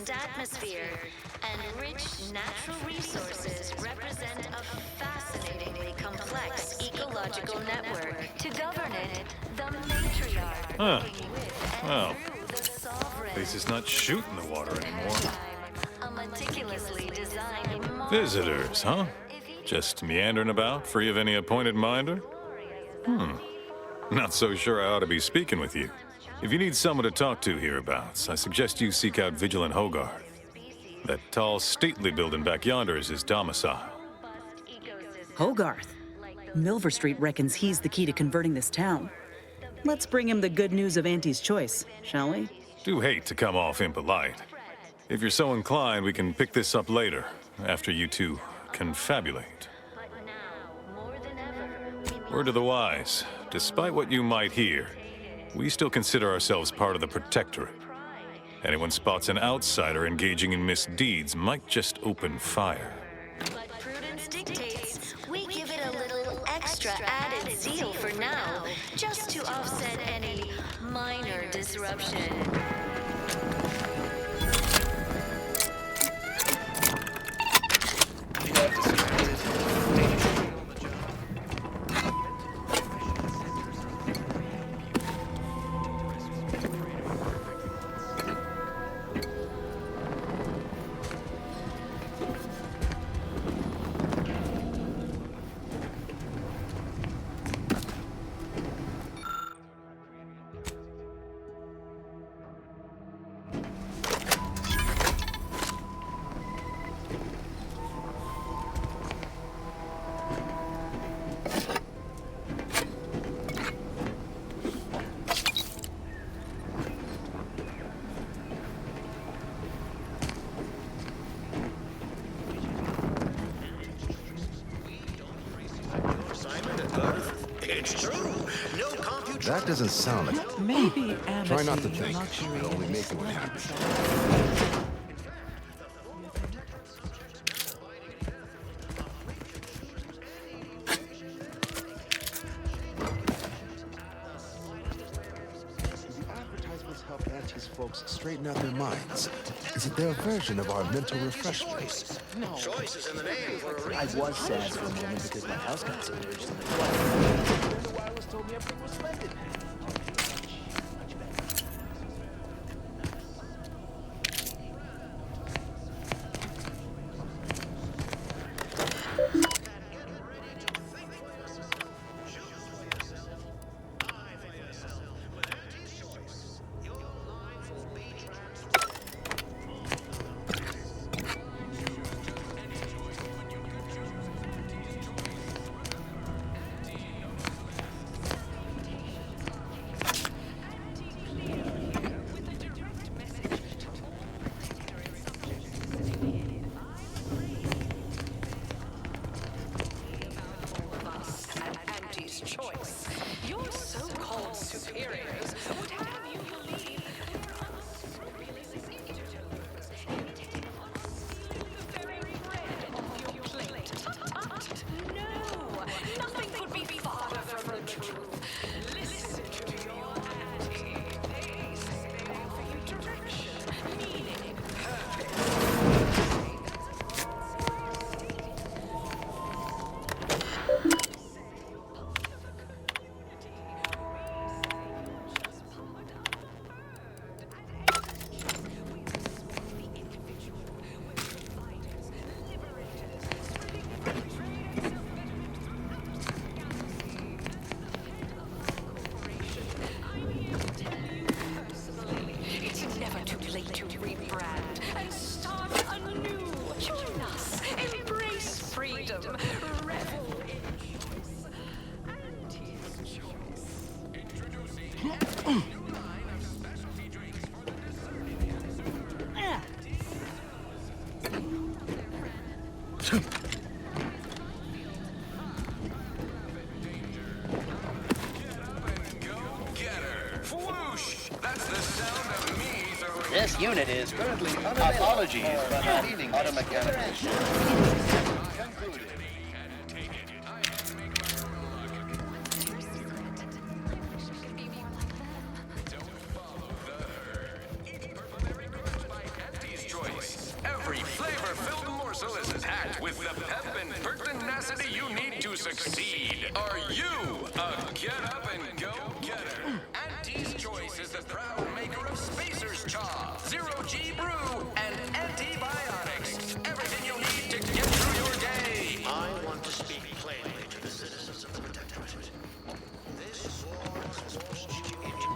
Atmosphere and rich natural resources represent a fascinatingly complex ecological network. To govern it, Huh. Well, at least it's not shooting the water anymore. Visitors, huh? Just meandering about, free of any appointed minder? Not so sure I ought to be speaking with you. If you need someone to talk to hereabouts, I suggest you seek out Vigilant Hogarth. That tall, stately building back yonder is his domicile. Hogarth? Milver Street reckons he's the key to converting this town. Let's bring him the good news of Auntie's choice, shall we? Do hate to come off impolite. If you're so inclined, we can pick this up later, after you two confabulate. Word to the wise, despite what you might hear, we still consider ourselves part of the Protectorate. Anyone spots an outsider engaging in misdeeds might just open fire. But prudence dictates we give it a little extra added zeal for now, just to offset any minor disruption. That doesn't sound like... Maybe Try not to think. It'll only make it what happens. The advertisements help Auntie's folks straighten out their minds. Is it their version of our mental refreshment? No. Choice is in the name for a reason. I was sad for a moment because my house got submerged in the The wireless told me everything was splendid. Choice. Your so-called superiors would have you believe that us really the very bread of your plate. No, nothing could be farther from the truth. Listen to your auntie. They say they offer you direction, meaning, purpose. It's never too late to rebrand and start anew. Join us, embrace freedom, revel in choice. Auntie's choice. Introducing This unit is currently unavailable. Apologies for not needing automechanical concluded. Every flavor-filled morsel is packed with the pep and pertinacity you need to succeed. Are you a get-up-and-go-getter? Auntie's Choice is the proud maker of Spacer's Chaw, Zero-G Brew, and antibiotics. Everything you need to get through your day. I want to speak plainly to the citizens of the Protectorate. This war has forced you into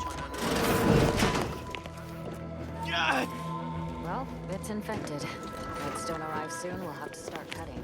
an Well, it's infected. Meds don't arrive soon, we'll have to start cutting.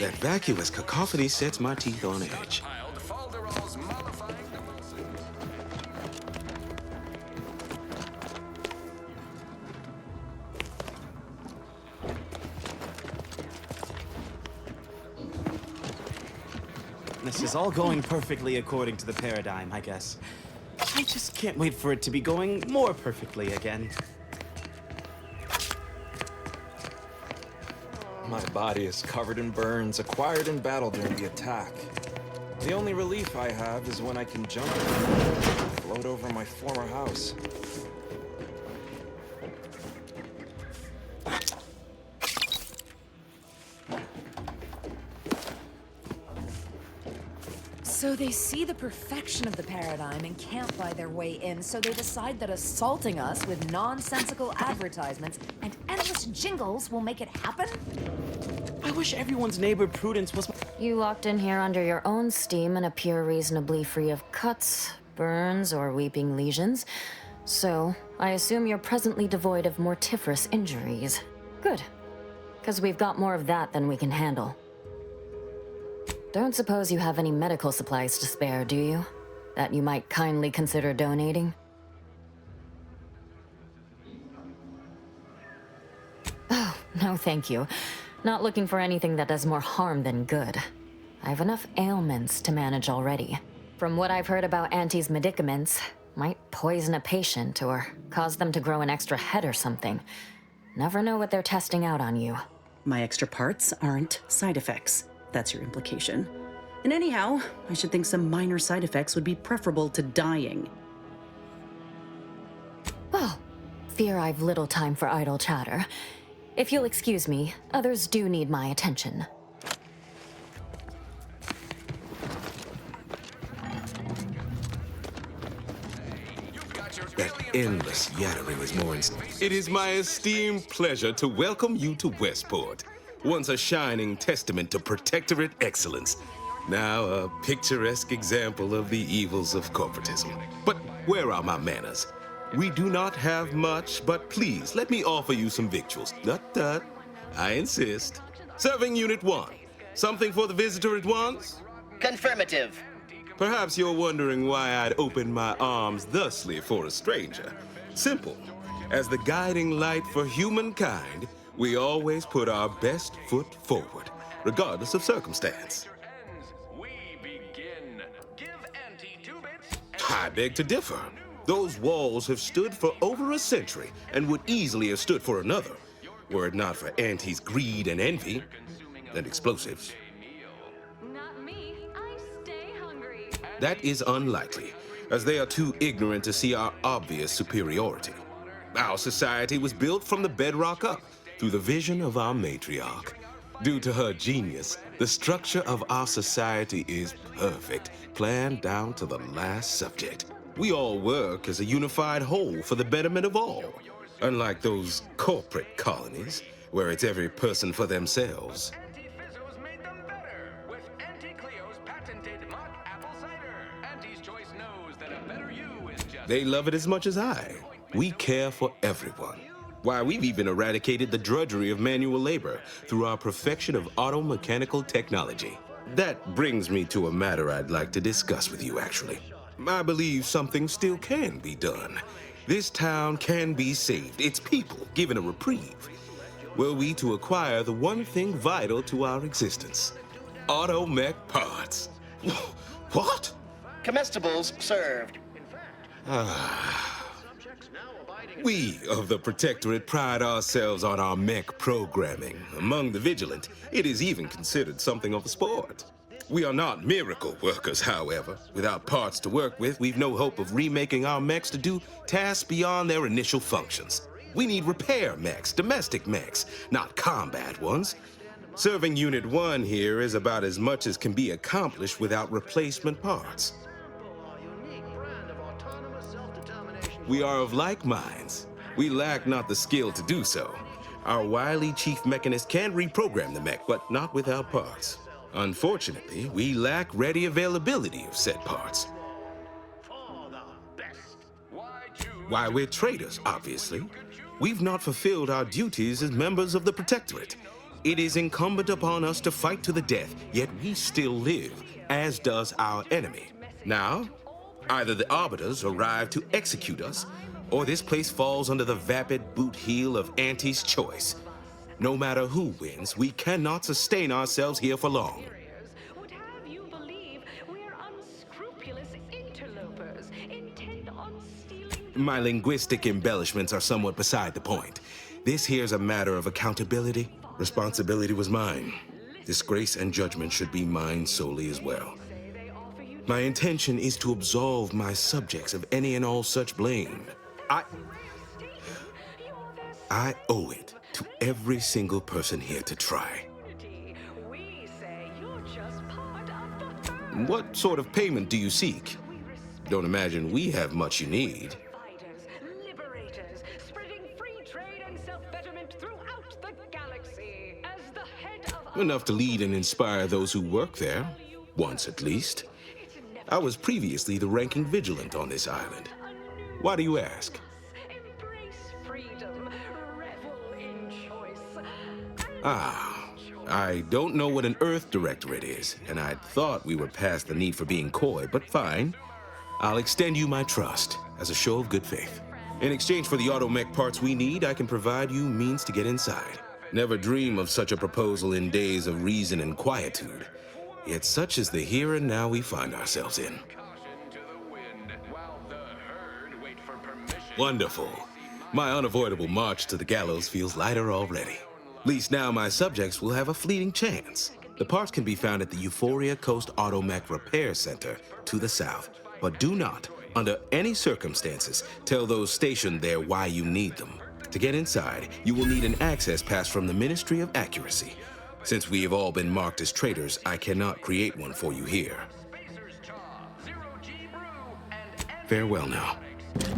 That vacuous cacophony sets my teeth on edge. This is all going perfectly according to the paradigm, I guess. I just can't wait for it to be going more perfectly again. My body is covered in burns acquired in battle during the attack. The only relief I have is when I can jump and float over my former house. So they see the perfection of the paradigm and can't buy their way in, so they decide that assaulting us with nonsensical advertisements and endless jingles will make it happen? I wish everyone's neighbor Prudence was... You walked in here under your own steam and appear reasonably free of cuts, burns, or weeping lesions. So, I assume you're presently devoid of mortiferous injuries. Good. Because we've got more of that than we can handle. Don't suppose you have any medical supplies to spare, do you? That you might kindly consider donating? Oh, no thank you. Not looking for anything that does more harm than good. I have enough ailments to manage already. From what I've heard about Auntie's medicaments, might poison a patient or cause them to grow an extra head or something. Never know what they're testing out on you. My extra parts aren't side effects. That's your implication. And anyhow, I should think some minor side effects would be preferable to dying. Well, fear I've little time for idle chatter. If you'll excuse me, others do need my attention. That endless yattering is more It is my esteemed pleasure to welcome you to Westport, once a shining testament to Protectorate excellence. Now a picturesque example of the evils of corporatism. But where are my manners? We do not have much, but please let me offer you some victuals. Tut. I insist. Serving Unit 1. Something for the visitor at once? Confirmative. Perhaps you're wondering why I'd open my arms thusly for a stranger. Simple. As the guiding light for humankind, we always put our best foot forward, regardless of circumstance. I beg to differ. Those walls have stood for over a century and would easily have stood for another, were it not for Auntie's greed and envy, and explosives. Not me. I stay hungry. That is unlikely, as they are too ignorant to see our obvious superiority. Our society was built from the bedrock up, through the vision of our matriarch. Due to her genius, the structure of our society is perfect, planned down to the last subject. We all work as a unified whole for the betterment of all. Unlike those corporate colonies, where it's every person for themselves. They love it as much as I. We care for everyone. Why, we've even eradicated the drudgery of manual labor through our perfection of auto-mechanical technology. That brings me to a matter I'd like to discuss with you, actually. I believe something still can be done. This town can be saved, its people given a reprieve. Were we to acquire the one thing vital to our existence, automech parts. What? Comestibles served. We of the Protectorate pride ourselves on our mech programming. Among the vigilant, it is even considered something of a sport. We are not miracle workers, however. Without parts to work with, we've no hope of remaking our mechs to do tasks beyond their initial functions. We need repair mechs, domestic mechs, not combat ones. Serving Unit 1 here is about as much as can be accomplished without replacement parts. We are of like minds. We lack not the skill to do so. Our wily chief mechanist can reprogram the mech, but not without parts. Unfortunately, we lack ready availability of said parts. Why, we're traitors, obviously. We've not fulfilled our duties as members of the Protectorate. It is incumbent upon us to fight to the death, yet we still live, as does our enemy. Now, either the Arbiters arrive to execute us, or this place falls under the vapid boot heel of Auntie's choice. No matter who wins, we cannot sustain ourselves here for long. Would have you believe we're unscrupulous interlopers, intent on stealing... My linguistic embellishments are somewhat beside the point. This here's a matter of accountability. Responsibility was mine. Disgrace and judgment should be mine solely as well. My intention is to absolve my subjects of any and all such blame. I owe it to every single person here to try. What sort of payment do you seek? Don't imagine we have much you need. Liberators, spreading free trade and self-betterment throughout the galaxy. As the head of... Enough to lead and inspire those who work there, once at least. I was previously the ranking vigilant on this island. Why do you ask? Embrace freedom, revel in choice. I don't know what an Earth Directorate is, and I'd thought we were past the need for being coy, but fine. I'll extend you my trust as a show of good faith. In exchange for the automech parts we need, I can provide you means to get inside. Never dream of such a proposal in days of reason and quietude. Yet such is the here and now we find ourselves in. Wonderful. My unavoidable march to the gallows feels lighter already. At least now my subjects will have a fleeting chance. The parts can be found at the Euphoria Coast Automech Repair Center to the south. But do not, under any circumstances, tell those stationed there why you need them. To get inside, you will need an access pass from the Ministry of Accuracy. Since we have all been marked as traitors, I cannot create one for you here. Farewell now.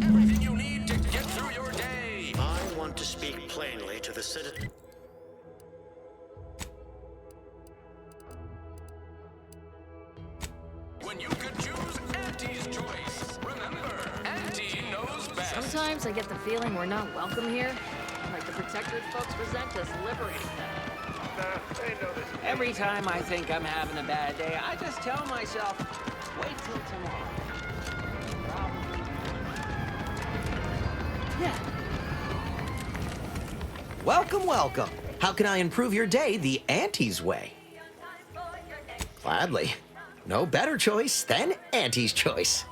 Everything you need to get through your day. I want to speak plainly to the citizen. When you could choose Auntie's choice. Remember, Auntie knows best. Sometimes I get the feeling we're not welcome here. Like the Protectorate folks resent us liberating them. Every time I think I'm having a bad day, I just tell myself, wait till tomorrow. Yeah. Welcome, welcome. How can I improve your day the Auntie's way? Gladly. No better choice than Auntie's choice.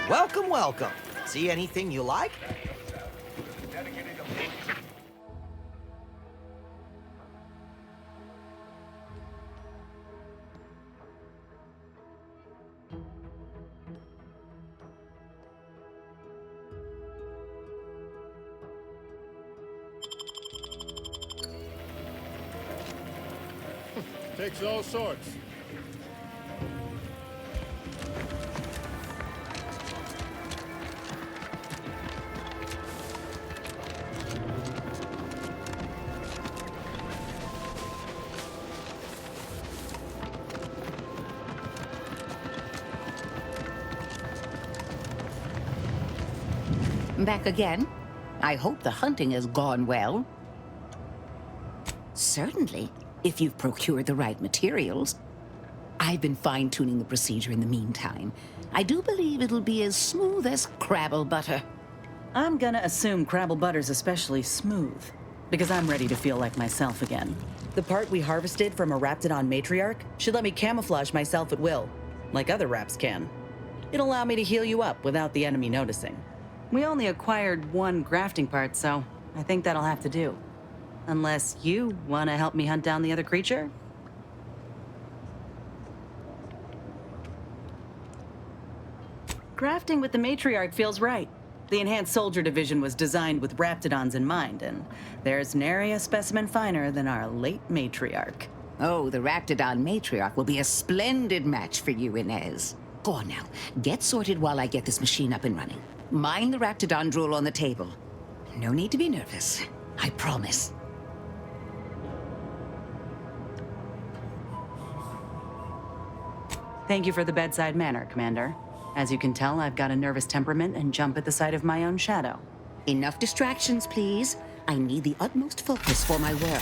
Welcome, welcome. See anything you like? Takes all sorts. Back again? I hope the hunting has gone well. Certainly, if you've procured the right materials. I've been fine-tuning the procedure in the meantime. I do believe it'll be as smooth as Crabble butter. I'm gonna assume Crabble butter's especially smooth, because I'm ready to feel like myself again. The part we harvested from a Raptidon matriarch should let me camouflage myself at will, like other Raps can. It'll allow me to heal you up without the enemy noticing. We only acquired one grafting part, so I think that'll have to do. Unless you want to help me hunt down the other creature? Grafting with the matriarch feels right. The Enhanced Soldier Division was designed with Raptidons in mind, and there's nary a specimen finer than our late matriarch. Oh, the Raptidon matriarch will be a splendid match for you, Inez. Go on now, get sorted while I get this machine up and running. Mind the Raptidon drool on the table. No need to be nervous, I promise. Thank you for the bedside manner, Commander. As you can tell, I've got a nervous temperament and jump at the sight of my own shadow. Enough distractions, please. I need the utmost focus for my work.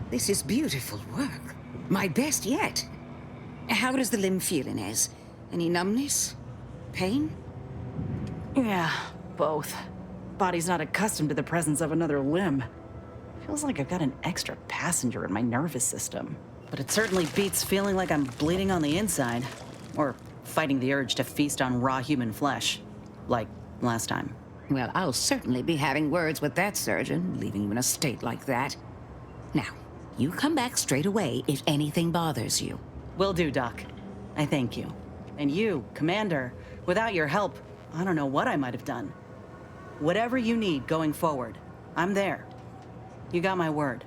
This is beautiful work. My best yet. How does the limb feel, Inez? Any numbness? Pain? Yeah, both. Body's not accustomed to the presence of another limb. Feels like I've got an extra passenger in my nervous system. But it certainly beats feeling like I'm bleeding on the inside. Or fighting the urge to feast on raw human flesh. Like last time. Well, I'll certainly be having words with that surgeon, leaving you in a state like that. Now, you come back straight away if anything bothers you. Will do, Doc. I thank you. And you, Commander, without your help, I don't know what I might have done. Whatever you need going forward, I'm there. You got my word.